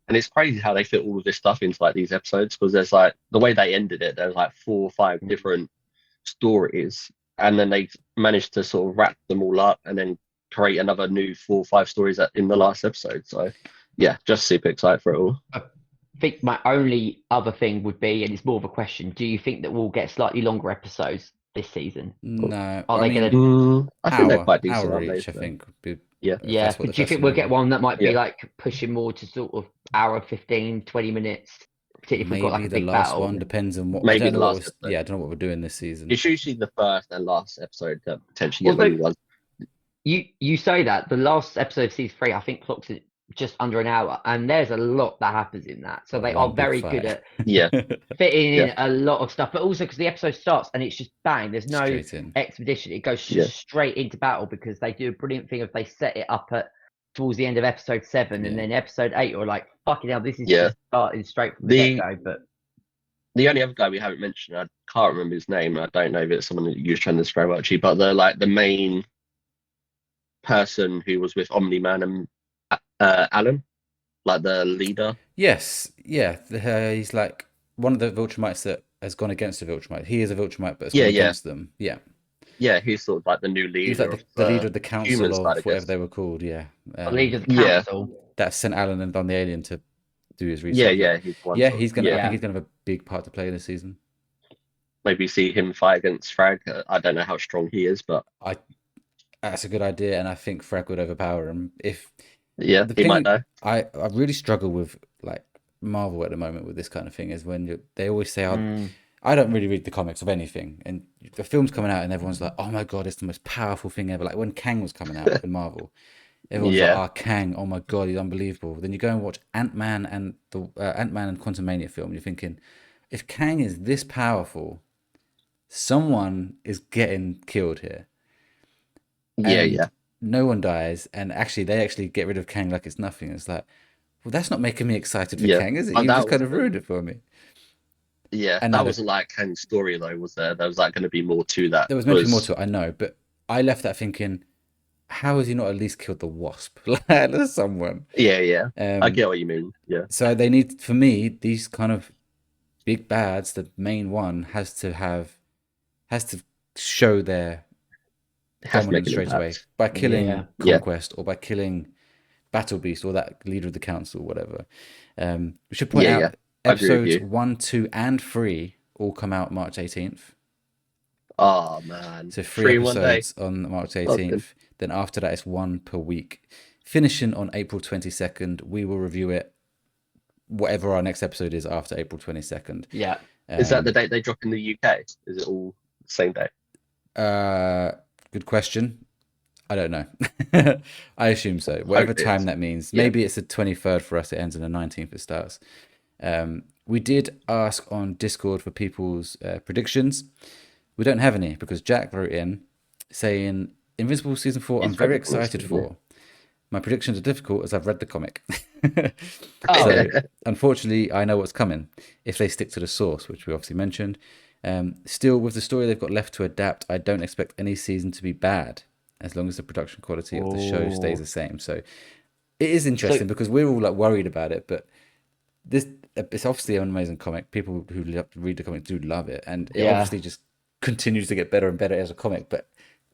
and it's crazy how they fit all of this stuff into like these episodes, because there's like the way they ended it, there's like 4 or 5 different stories, and then they managed to sort of wrap them all up and then create another new 4 or 5 stories in the last episode. So yeah, just super excited for it all. I think my only other thing would be, and it's more of a question, do you think that we'll get slightly longer episodes this season? No, Are I they mean, going to? I think they're quite decent, hour aren't they? each, I think. Would be, Yeah. if Yeah, that's what but the do you think festival we'll get is. one that might be Yeah. like pushing more to sort of hour 15, 20 minutes, particularly if we've got like Maybe a the big last battle? one depends on what. Maybe I don't the know what last episode. yeah, I don't know what we're doing this season. It's usually the first and last episode that potentially get Although- long ones. you say that the last episode of season 3, I think, clocks it just under an hour, and there's a lot that happens in that. So they One are big very good fight. at Yeah, fitting yeah, in a lot of stuff, but also because the episode starts and it's just bang. There's no Straight in. expedition. It goes yeah, just straight into battle because they do a brilliant thing if they set it up at towards the end of episode 7, and Yeah. then episode 8, you're like, fucking hell, this is yeah. just starting straight from the get The go. But the only other guy we haven't mentioned, I can't remember his name. I don't know if it's someone that you were trying to describe actually, but the main person who was with Omni Man and Alan, like the leader. Yes, yeah. He's like one of the Viltrumites that has gone against the Viltrumite. He is a Viltrumite, but has Yeah, gone yeah, against them. Yeah. yeah. He's sort of like the new He was like leader of the leader the of the council human side, I of whatever guess. they were called. Yeah. the leader of the Yeah, council, That sent Alan and on the alien to do his yeah, research. yeah. He's one Yeah, sort of, he's gonna. I yeah. think yeah, he's gonna have a big part to play this season. Maybe see him fight against Thragg. I don't know how strong he is, but I. That's a good idea, and I think Frag would overpower him. If yeah, the he might thing know. I really struggle with like Marvel at the moment with this kind of thing is when they always say, "Oh, mm, I don't really read the comics of anything," and the film's coming out, and everyone's like, "Oh my god, it's the most powerful thing ever!" Like when Kang was coming out in Marvel, everyone's like, Yeah, "Oh, Kang! Oh my god, he's unbelievable." Then you go and watch Ant-Man and the Ant-Man and Quantumania film, and you're thinking, if Kang is this powerful, someone is getting killed here, yeah, and yeah, no one dies, and actually they actually get rid of Kang like it's nothing. It's like, well, that's not making me excited for yeah. Kang, is it? And You've that just kind was of ruined it for me. yeah, And now that wasn't like Kang's story though, was there? There was like going to be more to that there was meant to be more because to it, I know, but I left that thinking, how has he not at least killed the Wasp? Like, there's someone. yeah, yeah. I Um, get what you mean. Yeah, so they need, for me, these kind of big bads. The main one has to show their it has to make dominance an straight away impact. by yeah. killing Yeah, Conquest or by killing Battle Beast or that leader of the council, whatever. We should point yeah, yeah. out I agree with episodes you. 1, 2, and 3 all come out March 18th. Oh man, So three 3 in 1 day. episodes on March That's good. 18th. Then after that, it's one per week. Finishing on April 22nd, we will review it, whatever our next episode is after April 22nd. Yeah. Is that the Um, date they drop in the UK? Is it all the same day? uh, Good question. I don't know. I assume so. Whatever Hope it time is. that means. Yeah. Maybe it's the 23rd for us. It ends on the 19th. It starts. We did ask on Discord for people's predictions. We don't have any because Jack wrote in saying Invincible season 4. I'm It's very very cool, excited isn't it? for. My predictions are difficult as I've read the comic. Oh, So unfortunately, I know what's coming if they stick to the source, which we obviously mentioned. Still, with the story they've got left to adapt, I don't expect any season to be bad as long as the production quality of the show stays the oh. same. So it is So interesting because we're all like worried about it, but this it's obviously an amazing comic. People who read the comic do love it, and it yeah, obviously just continues to get better and better as a comic. But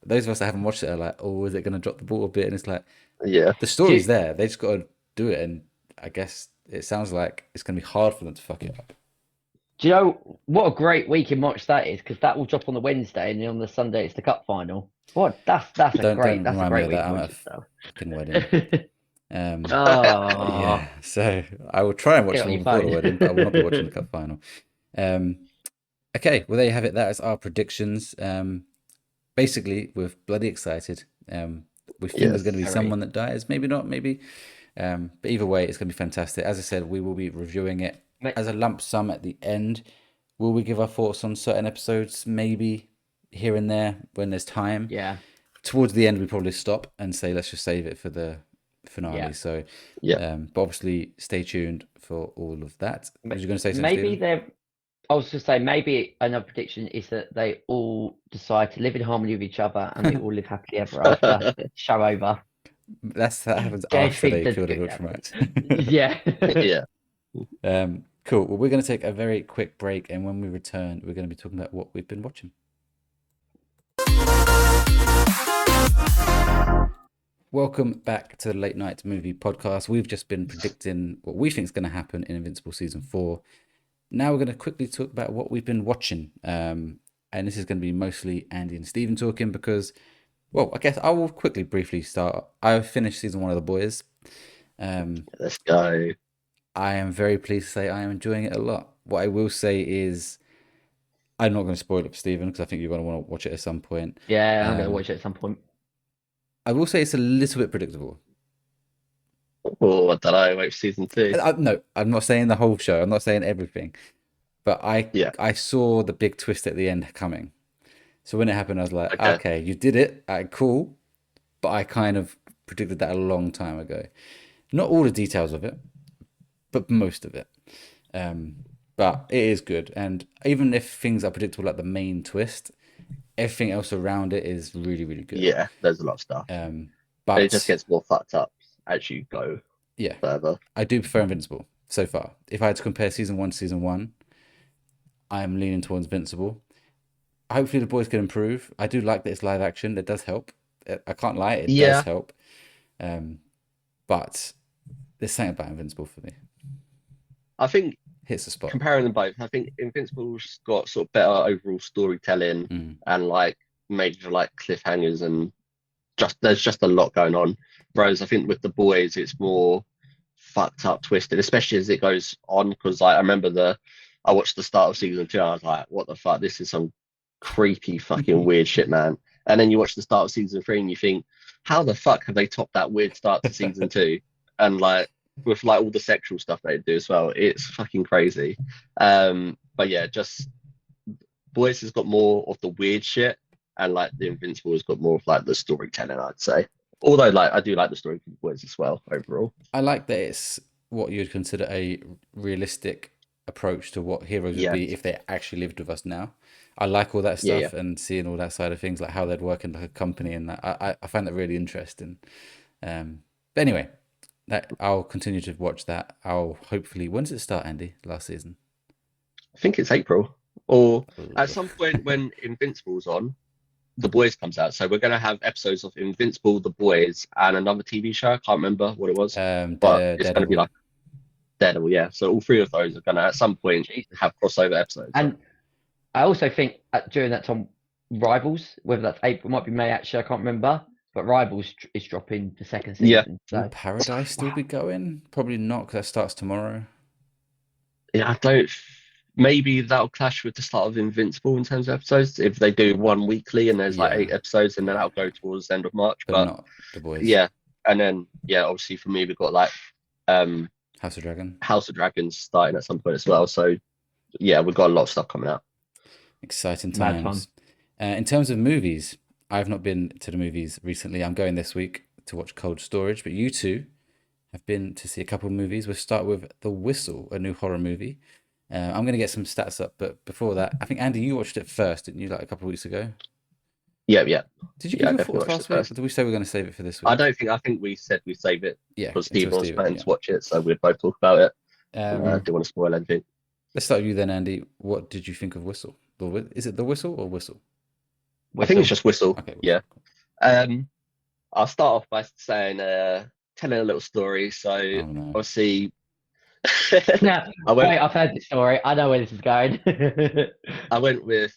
those of us that haven't watched it are like, oh, is it going to drop the ball a bit? And it's like Yeah. the do story's you, there. They just got to do it, and I guess it sounds like it's going to be hard for them to fuck it up. do you know what a great week in March that is? Because that will drop on the Wednesday, and then on the Sunday it's the cup final. What? That's a Don't that's a remind me great of week that. to I'm watch at a it. So. fucking wedding. Oh, Yeah, so I will try and watch get the on one your before the wedding, but I will not be watching the phone. cup final. Um, okay, well there you have it. That is our predictions. Basically, we're bloody excited. We think there's Yes. going to be Very. someone that dies, maybe not, maybe. But either way, it's going to be fantastic. As I said, we will be reviewing it Ma- as a lump sum at the end. Will we give our thoughts on certain episodes? Maybe here and there when there's time. Yeah, Towards the end, we probably stop and say, let's just save it for the finale. yeah. So, Yeah. but obviously, stay tuned for all of that. Ma- Was you going to say something, Maybe Stephen? they're. I was going to say maybe another prediction is that they all decide to live in harmony with each other and they all live happily ever after. Show over. That happens Don't after think they that's kill the going to happen. Viltrumites. Yeah. Yeah. Cool. Well, we're going to take a very quick break, and when we return, we're going to be talking about what we've been watching. Welcome back to the Late Night Movie Podcast. We've just been predicting what we think is going to happen in Invincible Season 4. Now we're going to quickly talk about what we've been watching. And this is going to be mostly Andy and Stephen talking because, well, I guess I will quickly, briefly start. I finished Season 1 of The Boys. Let's go. I am very pleased to say I am enjoying it a lot. What I will say is, I'm not going to spoil it for Stephen because I think you're going to want to watch it at some point. Yeah, I'm going to Um, watch it at some point. I will say it's a little bit predictable. Oh, I don't know. Wait for season 2. No, I'm not saying the whole show. I'm not saying everything, but Yeah. I saw the big twist at the end coming. So when it happened, I was like, Okay. okay, you did it. Cool. But I kind of predicted that a long time ago. Not all the details of it, but most of it. But it is good. And even if things are predictable, like the main twist, everything else around it is really, really good. Yeah, there's a lot of stuff. It just But gets more fucked up as you go yeah, further. I do prefer Invincible so far. If I had to compare season 1 to season 1, I am leaning towards Invincible. Hopefully, the boys can improve. I do like that it's live action. It does help. I can't lie, it does Yeah, help. But there's something about Invincible for me. I think Hits the spot. comparing them both, I think Invincible's got sort of better overall storytelling and like major like cliffhangers and there's just a lot going on. Whereas I think with the boys, it's more fucked up, twisted, especially as it goes on. Because like, I remember I watched the start of season 2, and I was like, what the fuck? This is some creepy fucking weird shit, man. And then you watch the start of season 3 and you think, how the fuck have they topped that weird start to season 2? And like with like all the sexual stuff they do as well, it's fucking crazy. But yeah, just Boys has got more of the weird shit, and like the Invincible has got more of like the storytelling, I'd say. Although like I do like the story for the Boys as well overall. I like that it's what you'd consider a realistic approach to what heroes would Yeah, be if they actually lived with us now. I like all that yeah, yeah. stuff and seeing all that side of things, like how they'd work in like a company, and that I find that really interesting. But anyway, that I'll continue to watch that. I'll hopefully, when does it start, Andy? Last season? I think it's April or at Ugh. some point when Invincible's on, The Boys comes out. So we're gonna have episodes of Invincible, The Boys, and another TV show. I can't remember what it was, but it's gonna be Daredevil. like Daredevil. Yeah. So all three of those are gonna at some point Jesus. have crossover episodes. And I also think during that time, Rivals, whether that's April, might be May actually, I can't remember. But Rivals is dropping the second Yeah. season. Will So Paradise still wow, be going? Probably not, because that starts tomorrow. Yeah, I don't. Maybe that'll clash with the start of Invincible in terms of episodes if they do one weekly and there's like Yeah, 8 episodes, and then that'll go towards the end of March. but But not The Boys. yeah, and then yeah, obviously for me we've got like um House of Dragon. House of Dragons starting at some point as well. So yeah, we've got a lot of stuff coming out. Exciting mad fun. times. In terms of movies, I've not been to the movies recently. I'm going this week to watch Cold Storage, but you two have been to see a couple of movies. We'll start with The Whistle, a new horror movie. I'm going to get some stats up, but before that, I think Andy, you watched it first, didn't you? Like a couple of weeks ago. Yeah, yeah, Did you yeah. give I your definitely thoughts watched it last week, or first. did we say we're going to save it for this I week? don't think. I think we said we save it Yeah, because until Stephen was Stephen. planning Yeah. to watch it, so we'd both talk about it. I Um, don't want to spoil anything. let's start with you then, Andy. What did you think of Whistle? Is it The Whistle or Whistle? I think it's Whistle. just Whistle. Okay, Whistle. Yeah. I'll start off by saying, telling a little story. So Oh no. obviously, No, I went. wait, I've heard this story. I know where this is going. I went with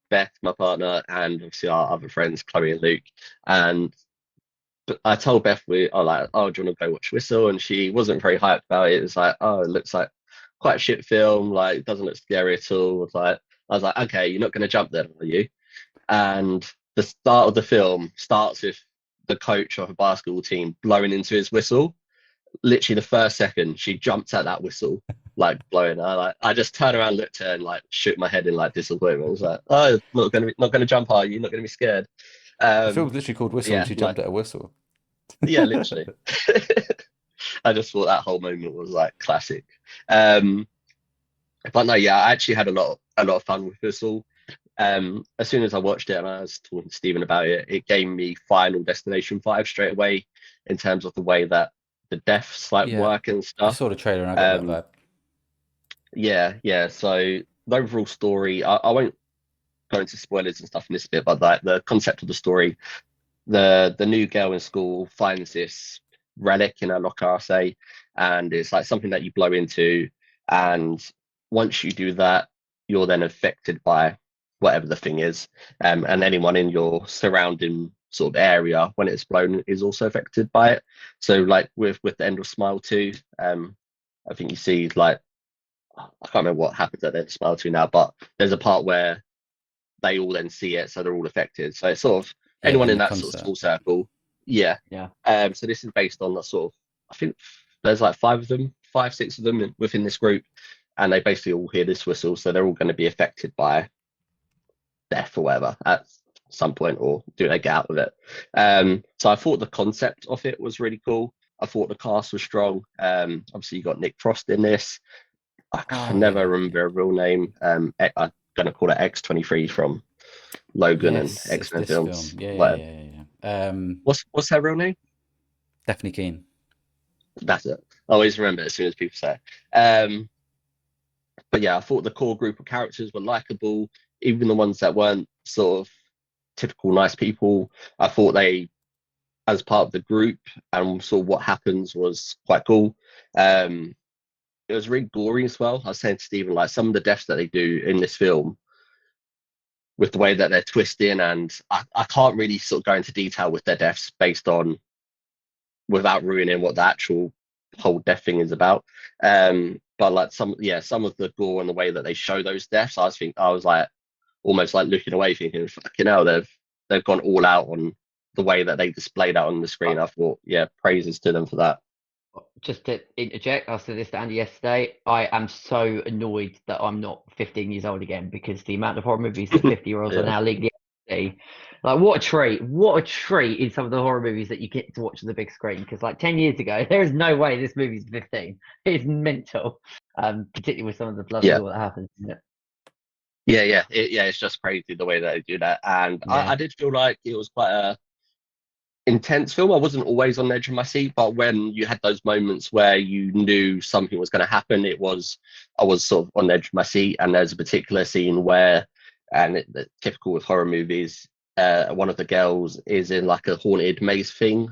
Beth, my partner, and obviously our other friends, Chloe and Luke. And I told Beth I like, oh, do you want to go watch Whistle? And she wasn't very hyped about it. It was like, oh, it looks like quite a shit film. Like, it doesn't look scary at all. I was like, okay, you're not going to jump then, are you? And the start of the film starts with the coach of a basketball team blowing into his whistle. Literally the first second, she jumps at that whistle, like blowing. I just turned around, looked at her, and like shook my head in like disappointment. I was like, oh, not gonna jump, are you? Not gonna be scared. The film's literally called Whistle, and Yeah, she like jumped at a whistle. yeah, literally. I just thought that whole moment was like classic. But no, yeah, I actually had a lot of fun with Whistle. As soon as I watched it and I was talking to Stephen about it, it gave me Final Destination 5 straight away in terms of the way that the deaths like Yeah, work and I stuff. saw the trailer and I got that Um, vibe. yeah. So the overall story, I won't go into spoilers and stuff in this bit, but like the concept of the story, the new girl in school finds this relic in her locker, I say, and it's like something that you blow into, and once you do that, you're then affected by whatever the thing is, and anyone in your surrounding sort of area when it's blown is also affected by it. So like with the end of Smile 2, I think you see like I can't remember what happens at the end of Smile 2 now, but there's a part where they all then see it, so they're all affected. So it's sort of Yeah, anyone in in the that sort of concert. small circle, Yeah. Yeah. So this is based on the sort of, I think there's like 6 of them within this group, and they basically all hear this whistle, so they're all going to be affected by death or whatever at some point, or do they get out of it? So I thought the concept of it was really cool. I thought the cast was strong. Obviously you got Nick Frost in this. I can Oh, never yeah. remember a real name. I'm gonna call it X-23 from Logan and Yes, it's X-Men this film. films. Yeah, yeah, Whatever. yeah, yeah. What's her real name? Daphne Keane. That's it. I always remember it as soon as people say it. But yeah, I thought the core group of characters were likable, even the ones that weren't sort of typical nice people. I thought they, as part of the group and sort of what happens, was quite cool. It was really gory as well. I was saying to Stephen, like some of the deaths that they do in this film, with the way that they're twisting, and I can't really sort of go into detail with their deaths based on, without ruining what the actual whole death thing is about. But like some of the gore and the way that they show those deaths, I was like almost like looking away, thinking, fucking hell, they've gone all out on the way that they displayed that on the screen. I thought, yeah, praises to them for that. Just to interject, I said this to Andy yesterday. I am so annoyed that I'm not 15 years old again, because the amount of horror movies that 50-year-olds Yeah. are now legally able to see. Like, what a treat! What a treat in some of the horror movies that you get to watch on the big screen. Because like 10 years ago, there is no way this movie's 15. It's mental. Particularly with some of the blood and Yeah. gore that happens. Isn't it? It's just crazy the way that they do that. And Yeah. I did feel like it was quite a intense film. I wasn't always on the edge of my seat, but when you had those moments where you knew something was going to happen, I was sort of on the edge of my seat. And there's a particular scene where, typical with horror movies, one of the girls is in like a haunted maze thing.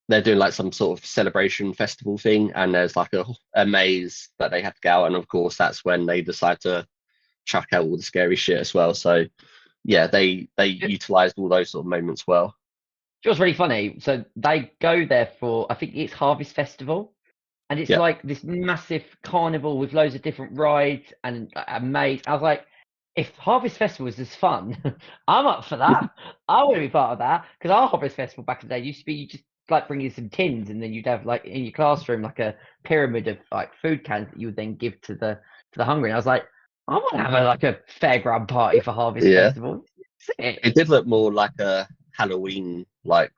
They're doing like some sort of celebration festival thing, and there's like a maze that they have to go out, and of course that's when they decide to chuck out all the scary shit as well. So yeah, they utilized all those sort of moments well. It was really funny. So they go there for, I think it's Harvest Festival, and it's Yeah. like this massive carnival with loads of different rides and a maze. I was like, if Harvest Festival is this fun, I'm up for that. I want to be part of that, because our Harvest Festival back in the day used to be, you just like bring in some tins, and then you'd have like in your classroom like a pyramid of like food cans that you would then give to the hungry. And I was like, I want to have like a fairground party for Harvest Yeah. Festival. Sick. It did look more like a Halloween like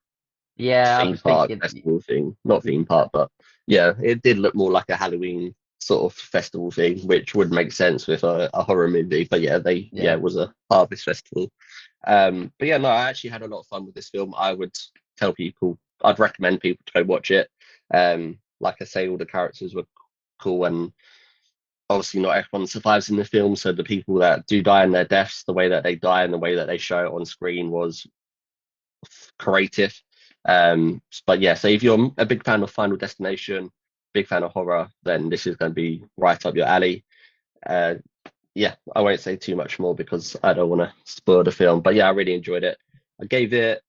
Yeah, I theme was park thinking. festival thing. Not theme park, but yeah, it did look more like a Halloween sort of festival thing, which would make sense with a horror movie. But yeah, it was a harvest festival. But yeah, no, I actually had a lot of fun with this film. I'd recommend people to go watch it. Like I say, all the characters were cool, and obviously not everyone survives in the film. So the people that do die in their deaths, the way that they die and the way that they show it on screen was creative. But yeah, so if you're a big fan of Final Destination, big fan of horror, then this is going to be right up your alley. Yeah, I won't say too much more because I don't want to spoil the film. But yeah, I really enjoyed it. I gave it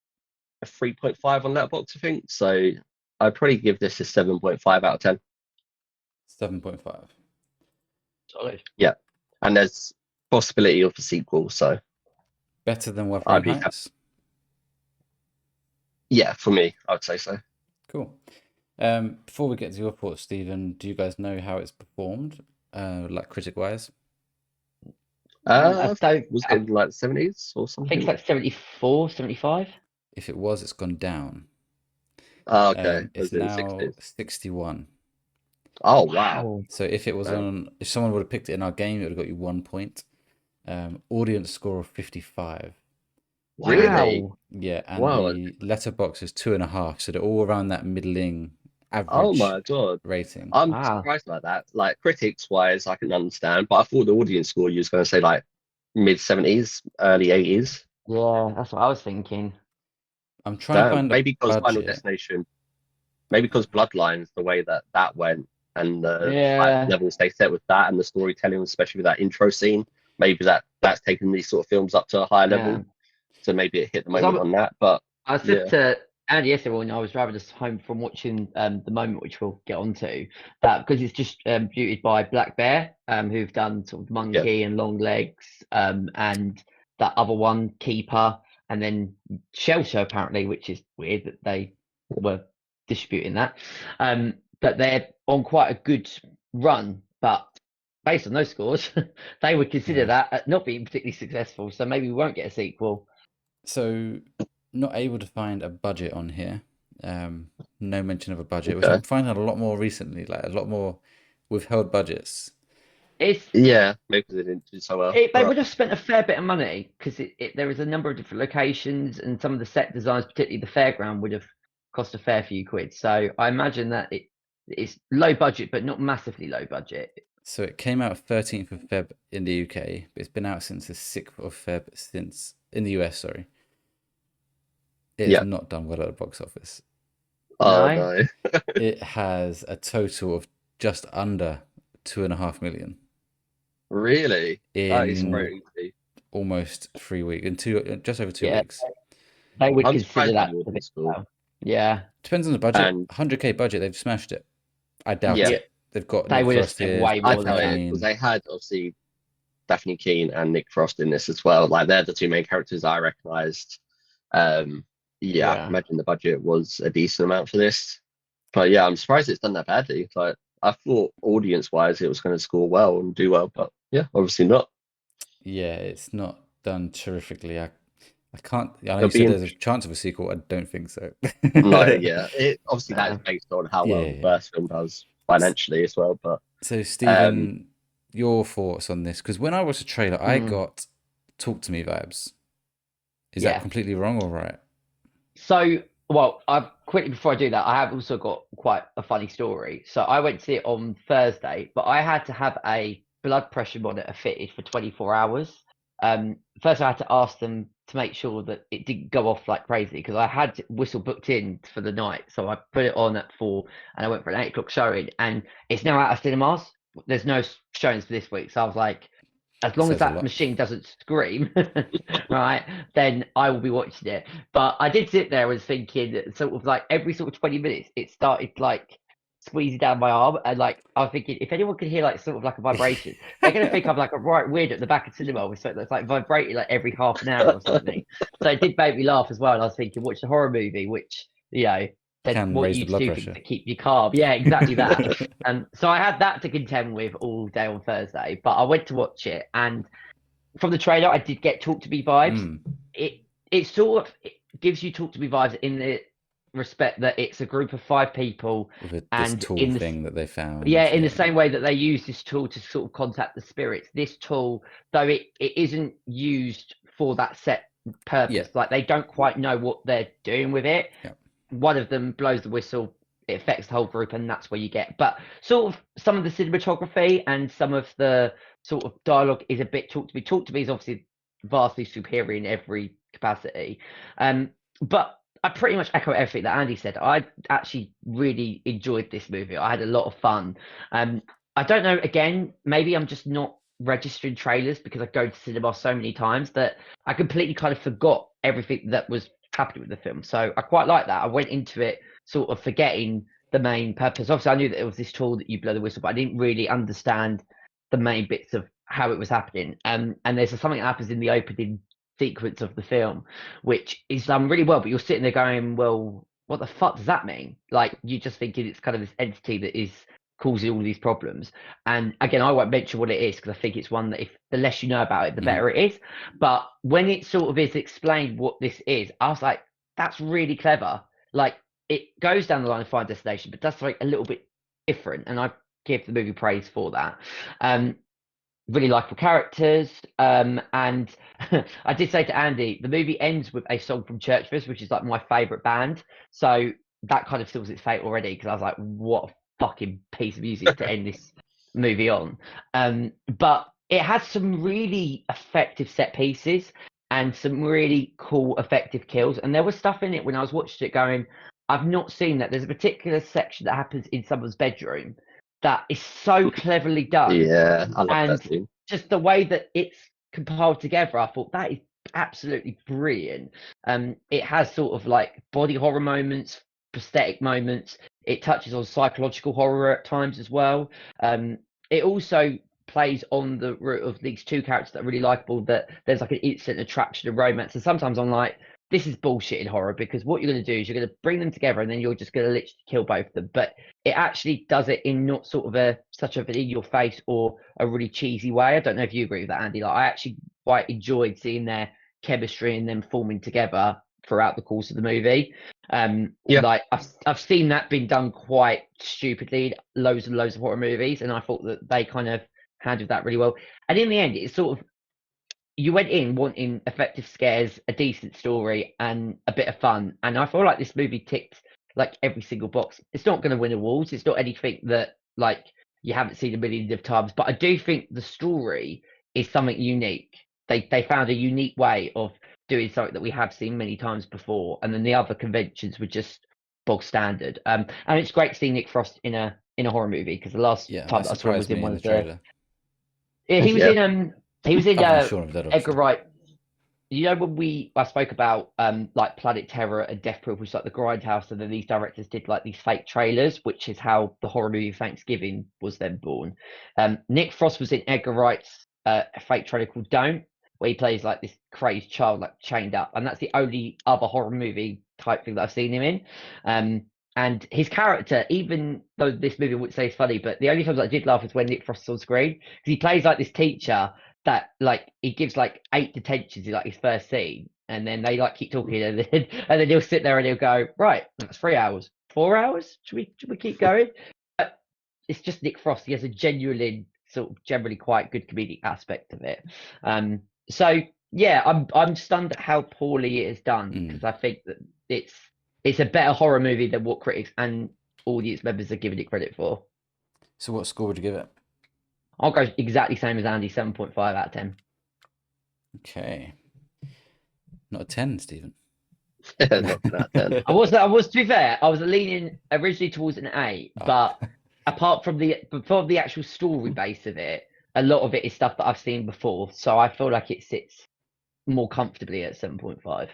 a 3.5 on Letterboxd, I think. So I'd probably give this a 7.5 out of 10. 7.5. Solid. Yeah, and there's possibility of a sequel. So Better than I'd Wuthering be Heights. yeah, for me, I would say so. Cool. Before we get to your thoughts, Stephen, do you guys know how it's performed, like critic-wise? Was it in like 70s or I something? think it's like 74, 75. If it was, it's gone down. Oh, okay. It's Was it in now 60s? 61. Oh, wow. So if it was if someone would have picked it in our game, it would have got you 1 point. Audience score of 55. Really? Wow. Yeah, and Wow. the letterbox is 2.5, so they're all around that middling Oh average my God. rating. I'm Wow. surprised by that. Like critics wise, I can understand, but I thought the audience score you was going to say like mid 70s, early 80s. Yeah, that's what I was thinking. I'm trying to find the Maybe because Final budget. Destination, maybe because Bloodlines, the way that went and the Yeah. levels they set with that and the storytelling, especially with that intro scene, maybe that's taken these sort of films up to a higher level. Yeah. So maybe it hit the 'Cause moment on that. But I said to Andy yesterday when I was driving us home from watching The Moment, which we'll get onto, that because it's just beauted by Black Bear, who've done sort of Monkey and Long Legs, and that other one, Keeper. and then Shelter apparently, which is weird that they were distributing that. But they're on quite a good run, but based on those scores, they would consider that not being particularly successful. So maybe we won't get a sequel. So, not able to find a budget on here. No mention of a budget, which Okay. I'm finding a lot more recently, like a lot more withheld budgets. It's Yeah, maybe they didn't do so well. they But would have spent a fair bit of money because there was a number of different locations, and some of the set designs, particularly the fairground, would have cost a fair few quid. So I imagine that it's low budget, but not massively low budget. So it came out 13th of Feb in the UK, but it's been out since the 6th of Feb in the US, sorry. It has Yeah. not done well at the box office. oh No? no. It has a total of just under 2.5 million Really? That is in crazy. almost 3 weeks, just over 2 Yeah. weeks. They would I'm consider surprised that they a wouldn't bit score. low. Yeah. Depends on the budget. And 100k budget, they've smashed it. I doubt Yeah. it. They've got They Nick would have Frost spent here, way I more doubt than it that. because they had obviously Daphne Keane and Nick Frost in this as well. Like they're the two main characters I recognised. Yeah, I Yeah. imagine the budget was a decent amount for this. But yeah, I'm surprised it's done that badly. Like I thought audience wise it was going to score well and do well, but yeah, obviously not. Yeah, it's not done terrifically. I can't. I know It'll you be said in- there's a chance of a sequel. I don't think so. No, yeah. Obviously that is Yeah. based on how well Yeah. the first film does financially as well. But So, Stephen, your thoughts on this? Because when I watched the trailer, I Mm. got "Talk to Me" vibes. Is Yeah. that completely wrong or right? So, well, quickly before I do that, I have also got quite a funny story. So I went to see it on Thursday, but I had to have a blood pressure monitor fitted for 24 hours. First, I had to ask them to make sure that it didn't go off like crazy because I had Whistle booked in for the night. So I put it on at 4 and I went for an 8 o'clock showing, and it's now out of cinemas. There's no showings for this week. So I was like, as long as Says a that lot. machine doesn't scream, right, then I will be watching it. But I did sit there and was thinking that sort of like every sort of 20 minutes, it started like squeezing down my arm. And like, I was thinking, if anyone could hear like sort of like a vibration, they're going to think I'm like a right weird at the back of cinema with something that's like vibrating like every half an hour or something. So it did make me laugh as well. And I was thinking, watch a horror movie, which, you know, said Can what raise you the blood do pressure. to keep you calm. Yeah, exactly that. So I had that to contend with all day on Thursday, but I went to watch it, and from the trailer, I did get Talk to Me vibes. Mm. It sort of gives you Talk to Me vibes in the respect that it's a group of 5 people, With this and tool in the thing that they found. yeah, in the same way that they use this tool to sort of contact the spirits. This tool, though it isn't used for that set purpose, Yeah. like they don't quite know what they're doing with it. Yeah. One of them blows the whistle, it affects the whole group, and that's where you get. But sort of some of the cinematography and some of the sort of dialogue is a bit Talk to Me. Talk to Me is obviously vastly superior in every capacity. But I pretty much echo everything that Andy said. I actually really enjoyed this movie. I had a lot of fun. I don't know, again, maybe I'm just not registering trailers because I go to cinema so many times that I completely kind of forgot everything that was happening with the film. So I quite like that. I went into it sort of forgetting the main purpose. Obviously, I knew that it was this tool that you blow the whistle, but I didn't really understand the main bits of how it was happening. And there's something that happens in the opening sequence of the film, which is done really well, but you're sitting there going, well, what the fuck does that mean? Like, you just thinking it's kind of this entity that is causing all these problems. And again, I won't mention what it is because I think it's one that if the less you know about it, the better it is. But when it sort of is explained what this is, I was like, that's really clever. Like, it goes down the line of Final Destination, but does like a little bit different. And I give the movie praise for that. Really likable characters. And I did say to Andy, the movie ends with a song from Churchvis, which is like my favorite band. So that kind of seals its fate already because I was like, what a fucking piece of music to end this movie on. But it has some really effective set pieces and some really cool effective kills. And there was stuff in it when I was watching it going, I've not seen that. There's a particular section that happens in someone's bedroom that is so cleverly done. Yeah, I love And that scene. just the way that it's compiled together, I thought that is absolutely brilliant. It has sort of like body horror moments, prosthetic moments. It touches on psychological horror at times as well. It also plays on the root of these two characters that are really likable, that there's like an instant attraction and romance. And sometimes I'm like, this is bullshit in horror, because what you're going to do is you're going to bring them together and then you're just going to literally kill both of them. But it actually does it in not sort of a such of an in your face or a really cheesy way. I don't know if you agree with that, Andy. Like, I actually quite enjoyed seeing their chemistry and them forming together throughout the course of the movie. Yeah. Like I've seen that being done quite stupidly, loads and loads of horror movies, and I thought that they kind of handled that really well. And in the end, it's sort of, you went in wanting effective scares, a decent story, and a bit of fun. And I feel like this movie ticked like every single box. It's not going to win awards. It's not anything that like you haven't seen a million of times. But I do think the story is something unique. They found a unique way of doing something that we have seen many times before, and then the other conventions were just bog standard. And it's great to see Nick Frost in a horror movie, because the last Yeah, time that that I saw him was surprised in me one in the of the. trailer. Yeah, he was Yeah. in he was in Other than Shaun of the Dead, Edgar obviously. Wright. You know, when I spoke about like Planet Terror and Death Proof, which is like the Grindhouse, and then these directors did like these fake trailers, which is how the horror movie Thanksgiving was then born. Nick Frost was in Edgar Wright's fake trailer called Don't, where he plays like this crazed child like chained up, and that's the only other horror movie type thing that I've seen him in. And his character, even though this movie wouldn't say it's funny, but the only times I did laugh is when Nick Frost's on screen, because he plays like this teacher that like he gives like 8 detentions in like his first scene, and then they like keep talking, and then he'll sit there and he'll go, right, that's 3 hours, 4 hours, should we keep going? But it's just Nick Frost. He has a genuine sort of generally quite good comedic aspect of it. So yeah, I'm stunned at how poorly it is done, because I think that it's a better horror movie than what critics and audience members are giving it credit for. So what score would you give it? I'll go exactly same as Andy, 7.5 out of 10. Okay. Not a 10, Stephen. Not that 10. I was, to be fair, I was leaning originally towards an 8, but apart from the actual story base of it, a lot of it is stuff that I've seen before, so I feel like it sits more comfortably at 7.5.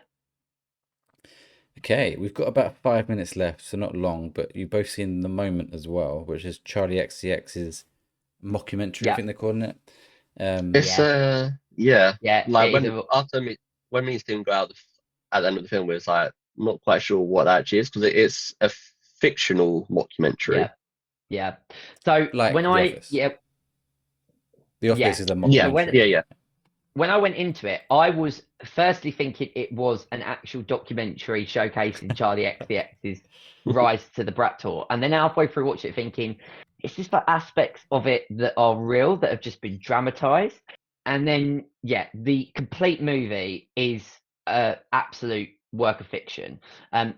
Okay, we've got about 5 minutes left, so not long, but you've both seen The Moment as well, which is Charlie XCX's mockumentary, I think they're calling it. It's Yeah, like it is when me and Stephen go out at the end of the film, it's like not quite sure what that actually is, because it's a fictional mockumentary. yeah. So Like when The Office. The Office is a mockumentary. When I went into it, I was firstly thinking it was an actual documentary showcasing Charlie XCX's rise to the Brat Tour, and then halfway through watching it, thinking it's just like aspects of it that are real that have just been dramatized. And then the complete movie is an absolute work of fiction.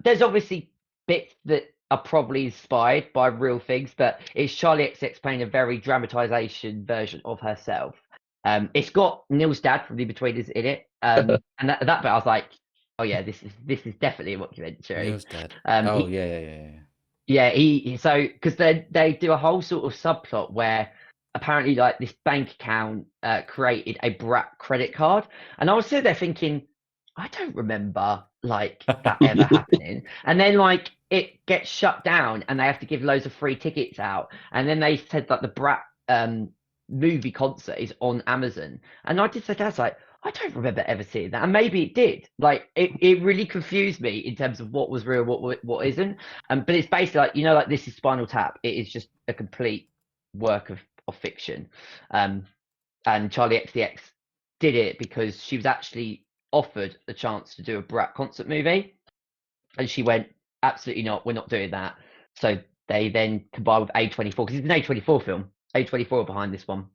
There's obviously bits that are probably inspired by real things, but it's Charlie XX playing a very dramatization version of herself. It's got Neil's dad from The Betweeners in it, and that bit I was like, oh yeah, this is definitely a documentary. Neil's dad. Yeah, so because they do a whole sort of subplot where apparently like this bank account created a Brat credit card, and I was sitting there thinking, I don't remember like that ever happening. And then like it gets shut down, and they have to give loads of free tickets out, and then they said that the Brat movie concert is on Amazon, and I did say that's like, I don't remember ever seeing that, and maybe it did. Like it really confused me in terms of what was real, what isn't. But it's basically like, like This Is Spinal Tap. It is just a complete work of fiction. And Charlie XCX did it because she was actually offered the chance to do a Brat concert movie, and she went, absolutely not, we're not doing that. So they then combined with A24, because it's an A24 film. A24 behind this one.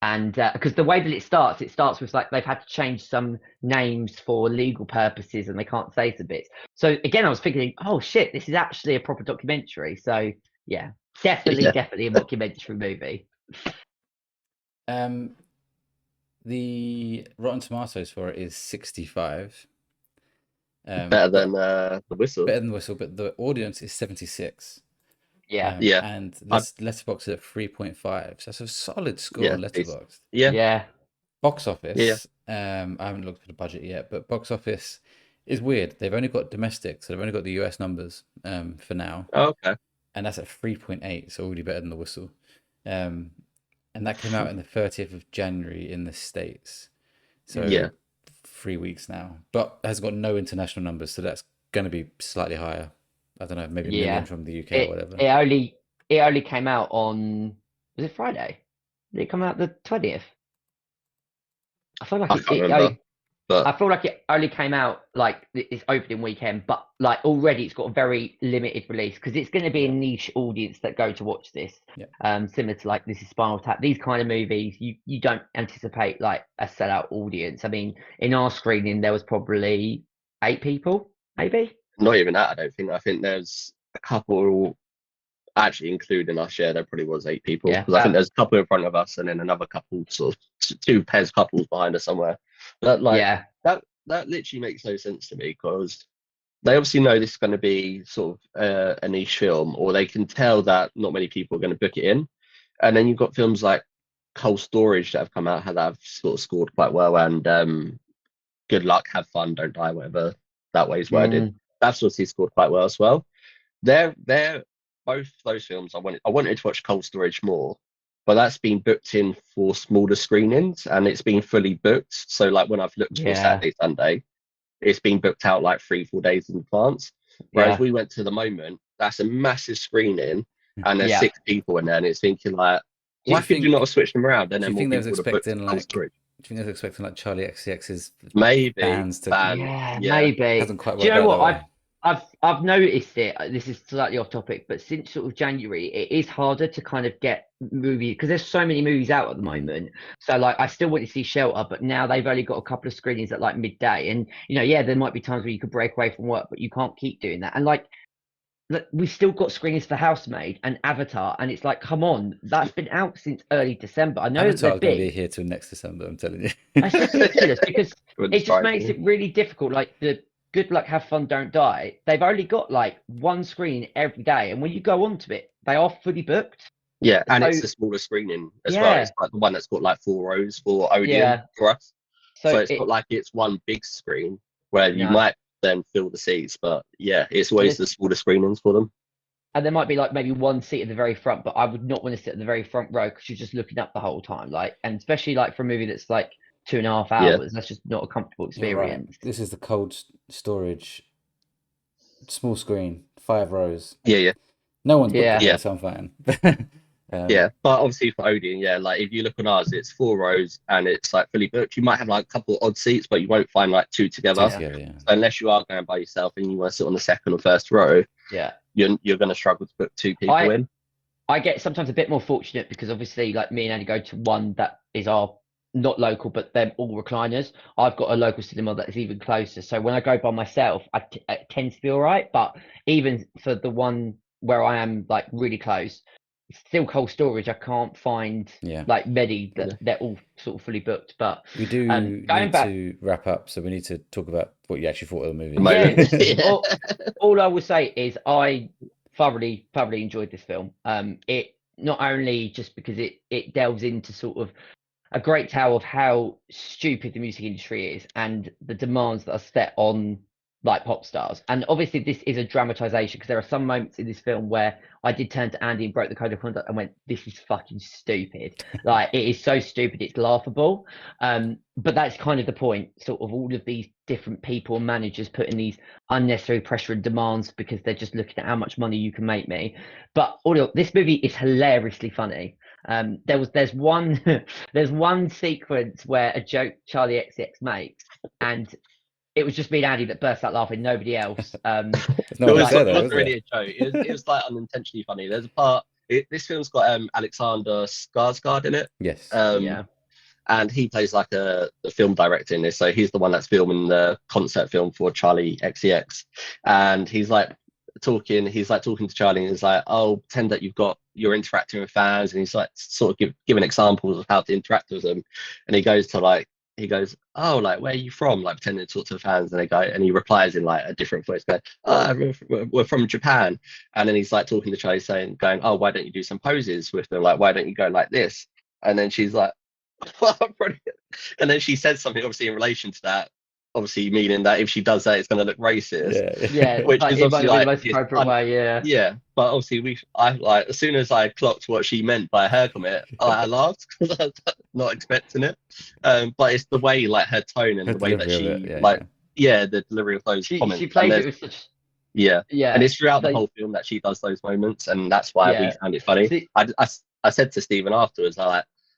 And because the way that it starts with like they've had to change some names for legal purposes, and they can't say some bits. So again, I was thinking, oh shit, this is actually a proper documentary. So yeah, definitely a documentary movie. The Rotten Tomatoes for it is 65. Better than The Whistle. Better than The Whistle, but the audience is 76. Yeah. And this Letterboxd is at 3.5. So that's a solid score on Letterboxd. Yeah. Box office. I haven't looked at the budget yet, but box office is weird. They've only got domestic, so they've only got the US numbers for now. Oh, okay. And that's at 3.8, so already better than The Whistle. And that came out on the 30th of January in the States. So Yeah. 3 weeks now. But has got no international numbers, so that's going to be slightly higher. I don't know, maybe a million Yeah. from the UK or It whatever. it only came out on, was it Friday? Did it come out the 20th? I feel like I can't remember, but I feel like it only came out like its opening weekend, but like already it's got a very limited release because it's going to be a Yeah. niche audience that go to watch this. Yeah. Similar to like This Is Spinal Tap, these kind of movies, you don't anticipate like a sellout audience. I mean, in our screening there was probably 8 people, maybe. not even that. I don't think. I think there's a couple. Actually, including us, yeah, there probably was 8 people Yeah, because I think there's a couple in front of us and then another couple, sort of two pairs couples behind us somewhere. But like yeah, that literally makes no sense to me because they obviously know this is going to be sort of a niche film, or they can tell that not many people are going to book it in. And then you've got films like Cold Storage that have come out that have sort of scored quite well, and Good Luck, Have Fun, Don't Die, whatever that way is worded. mm, That's obviously scored quite well as well. They're both those films. I wanted to watch Cold Storage more, but that's been booked in for smaller screenings and it's been fully booked. So like when I've looked for yeah, Saturday, Sunday, it's been booked out like 3-4 days in advance. Whereas yeah, we went to the moment, that's a massive screening and there's yeah. 6 people in there, and it's thinking like, Do you why could you not think have switched them around? And do then you more think they was people would have booked expecting Cold like Storage. do you think they was expecting like Charlie XCX's Maybe, fans to Yeah, yeah, maybe. hasn't quite Do you worked know out what? that way? I've noticed it. This is slightly off topic, but since sort of January, it is harder to kind of get movies because there's so many movies out at the Mm. moment. So like, I still want to see Shelter, but now they've only got a couple of screenings at like midday, and yeah, there might be times where you could break away from work, but you can't keep doing that. And like, look, we've still got screenings for Housemaid and Avatar, and it's like, come on, that's been out since early December. I know that Avatar they're is going to be big. here till next December, I'm telling you. It's ridiculous because wouldn't it just surprise makes me. it really difficult. Like the Good Luck, Have Fun, Don't Die. They've only got like one screen every day, and when you go onto it, they are fully booked. Yeah, and So it's a smaller screening as well. yeah, It's like the one that's got like 4 rows for Odeon yeah. for us. So So it's not like it's one big screen where you no, might then fill the seats, but yeah, it's and always it's the smaller screenings for them. and there might be like maybe one seat at the very front, but I would not want to sit at the very front row because you're just looking up the whole time. Like, and especially like for a movie that's like 2.5 Yeah, hours, that's just not a comfortable You're right. experience. This is the storage, small screen, 5 rows. yeah, yeah, No one's booked it Yeah, yeah, yet, so I'm fine. yeah. But obviously for Odeon, yeah, like if you look on ours, it's 4 rows and it's like fully booked. You might have like a couple odd seats, but you won't find like two Two together. yeah, together, yeah. So unless you are going by yourself and you want to sit on the second or first row, yeah. you're going to struggle to book 2 people I in. I get sometimes a bit more fortunate because obviously, like me and Andy go to one that is our not local, but they're all recliners. I've got a local cinema that is even closer. So when I go by myself, it tends to be all right. But even for the one where I am like really close, it's still cold storage. I can't find Yeah. like many that Yeah. they're all sort of fully booked. But We do going need back, to wrap up, so we need to talk about what you actually thought of the movie. The moment. yeah, Yeah. all I will say is I thoroughly enjoyed this film. It not only just because it delves into sort of a great tale of how stupid the music industry is and the demands that are set on like pop stars. And obviously this is a dramatization because there are some moments in this film where I did turn to Andy and broke the code of conduct and went, this is fucking stupid. Like it is so stupid, it's laughable. But that's kind of the point, sort of all of these different people and managers putting these unnecessary pressure and demands because they're just looking at how much money you can make me. But all this movie is hilariously funny. There's one there's one sequence where a joke Charlie XX makes, and it was just me and Andy that burst out laughing, nobody else. There's no It one was, else there, it though, wasn't was there? really a joke. It was like unintentionally funny. There's a part. This film's got Alexander Skarsgård in it. Yes. Yeah, And he plays like a film director in this. So he's the one that's filming the concert film for Charlie XCX. And he's like talking to Charlie and he's like, oh, pretend that you're interacting with fans. And he's like sort of giving examples of how to interact with them. And he goes, oh, like, where are you from? Like pretending to talk to the fans. And he replies in like a different voice, going, oh, we're from Japan. And then he's like talking to Charlie going, oh, why don't you do some poses with them? Like, why don't you go like this? And then she's like, and then she said something obviously in relation to that, obviously meaning that if she does that, it's going to look racist. Yeah, Which like, is it might obviously not be the like most appropriate way. Yeah. yeah, but obviously I like as soon as I clocked what she meant by her comment, I laughed because I was not expecting it. But it's the way, like her tone and Her the way that delivery of it, she yeah. the delivery of those She comments, and plays it there's with such. yeah, Yeah. and it's throughout the Like, whole film that she does those moments, and that's why we yeah. found it funny. See, I said to Stephen afterwards,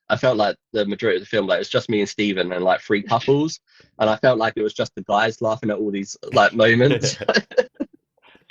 I felt like the majority of the film, like it was just me and Stephen and like three couples, and I felt like it was just the guys laughing at all these like moments.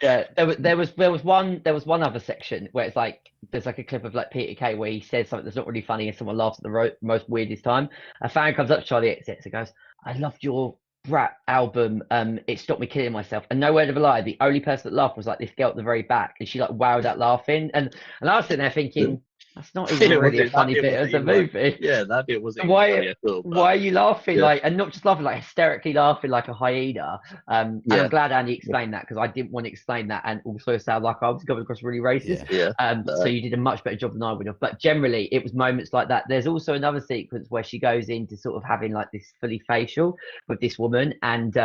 yeah, there was one other section where it's like there's like a clip of like Peter Kay where he says something that's not really funny and someone laughs at the most weirdest time. A fan comes up to Charlie XX and goes, "I loved your rap album. It stopped me killing myself." And no word of a lie, the only person that laughed was like this girl at the very back, and she like wowed out laughing. And I was sitting there thinking, that's not even really a funny bit of the movie. Yeah, that bit wasn't even Why funny at all. why are you laughing yeah. like, and not just laughing, like hysterically laughing like a hyena? And Yeah. I'm glad Andy explained that, because I didn't want to explain that and also sound like I was coming across really racist. Yeah. So you did a much better job than I would have. But generally, it was moments like that. There's also another sequence where she goes into sort of having like this fully facial with this woman, and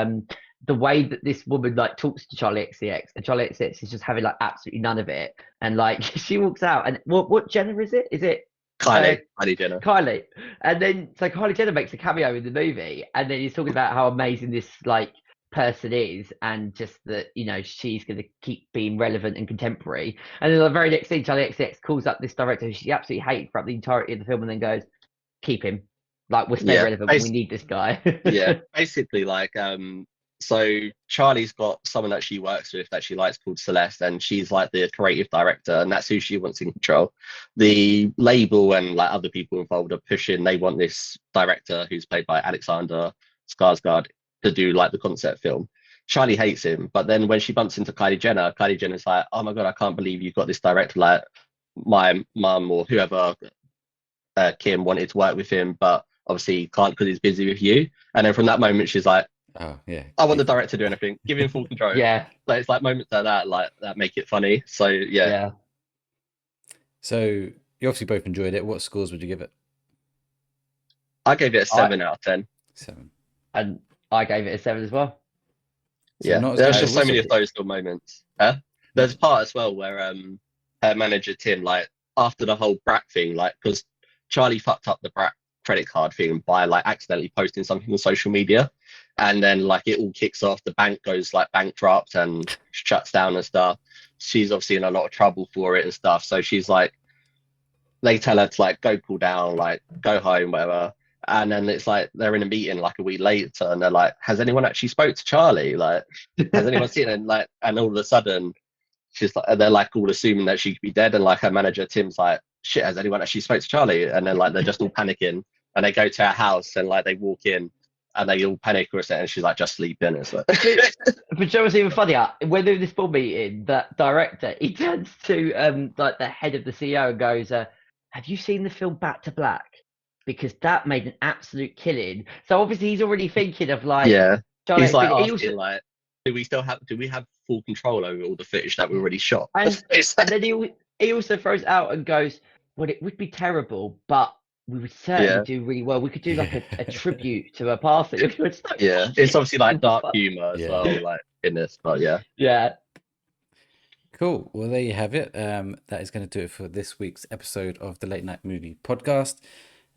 the way that this woman like talks to Charlie XCX, and Charlie XCX is just having like absolutely none of it. And like she walks out, and what gender is it? Is it Kylie Jenner. Kylie. And then so Kylie Jenner makes a cameo in the movie, and then he's talking about how amazing this like person is, and just that, you know, she's going to keep being relevant and contemporary. And then the very next scene, Charlie XX calls up this director who she absolutely hated throughout the entirety of the film, and then goes, "Keep him. Like, we'll stay relevant. We need this guy." Yeah, basically, like, so Charlie's got someone that she works with that she likes called Celeste, and she's like the creative director, and that's who she wants in control. The label and like other people involved are pushing. They want this director who's played by Alexander Skarsgård to do like the concept film. Charlie hates him, but then when she bumps into Kylie Jenner's like, "Oh my god, I can't believe you've got this director. Like, my mum or whoever, Kim, wanted to work with him, but obviously can't because he's busy with you." And then from that moment, she's like, "Oh yeah, I want the director to do anything. Give him full control." Yeah. So it's like moments like that make it funny. So yeah. So you obviously both enjoyed it. What scores would you give it? I gave it a 7 out of 10. 7. And I gave it a 7 as well. So yeah, not as there's good just as so many of Whistle. those little moments. There's a part as well where her manager Tim, like after the whole Brat thing, like because Charlie fucked up the Brat credit card thing by like accidentally posting something on social media, and then like it all kicks off. The bank goes like bankrupt and shuts down and stuff. She's obviously in a lot of trouble for it and stuff. So she's like, they tell her to like go cool down, like go home, whatever. And then it's like they're in a meeting like a week later, and they're like, "Has anyone actually spoke to Charlie? Like, has anyone seen it?" And like, and all of a sudden, she's like, they're like all assuming that she could be dead, and like her manager Tim's like, "Shit, has anyone actually spoke to Charlie?" And then like they're just all panicking, and they go to her house, and like they walk in, and they all panic or something, and she's like, "Just sleep in." It's like, But you know what's even funnier? When they're in this board meeting, that director, he turns to like the head of the CEO and goes, "Have you seen the film Back to Black? Because that made an absolute killing." So obviously he's already thinking of like, yeah, Charlie, he's like but he asking also, like, do we have full control over all the footage that we already shot? and then he also throws out and goes, "Well, it would be terrible, but we would certainly do really well. We could do like a tribute to a passing." Yeah, it's obviously like dark humor as Yeah. well, like in this, but yeah. Yeah. Cool. Well, there you have it. That is going to do it for this week's episode of the Late Night Movie Podcast.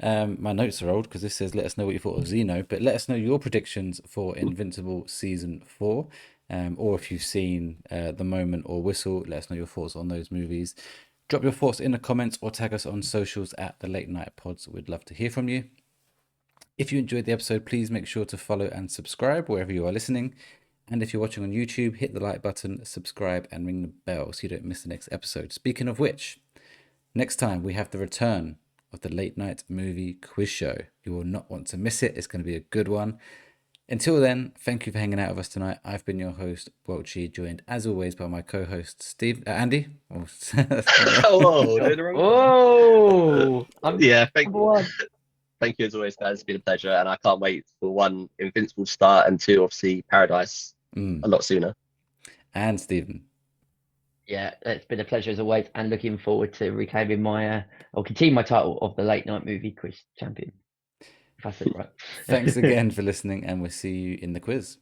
My notes are old because this says, "Let us know what you thought of Xeno," but let us know your predictions for Invincible Season 4, or if you've seen The Moment or Whistle, let us know your thoughts on those movies. Drop your thoughts in the comments or tag us on socials at the Late Night Pods. We'd love to hear from you. If you enjoyed the episode, please make sure to follow and subscribe wherever you are listening. And if you're watching on YouTube, hit the like button, subscribe, and ring the bell so you don't miss the next episode. Speaking of which, next time we have the return of the Late Night Movie Quiz Show. You will not want to miss it. It's going to be a good one. Until then, thank you for hanging out with us tonight. I've been your host, Welchy, joined as always by my co-host, Andy. Oh, Yeah, thank you as always, guys. It's been a pleasure, and I can't wait for 1, Invincible to start, and 2, obviously Paradise a lot sooner. And Stephen. Yeah, it's been a pleasure as always, and looking forward to reclaiming my or continue my title of the Late Night Movie Quiz Champion. If I said it right. Thanks again for listening, and we'll see you in the quiz.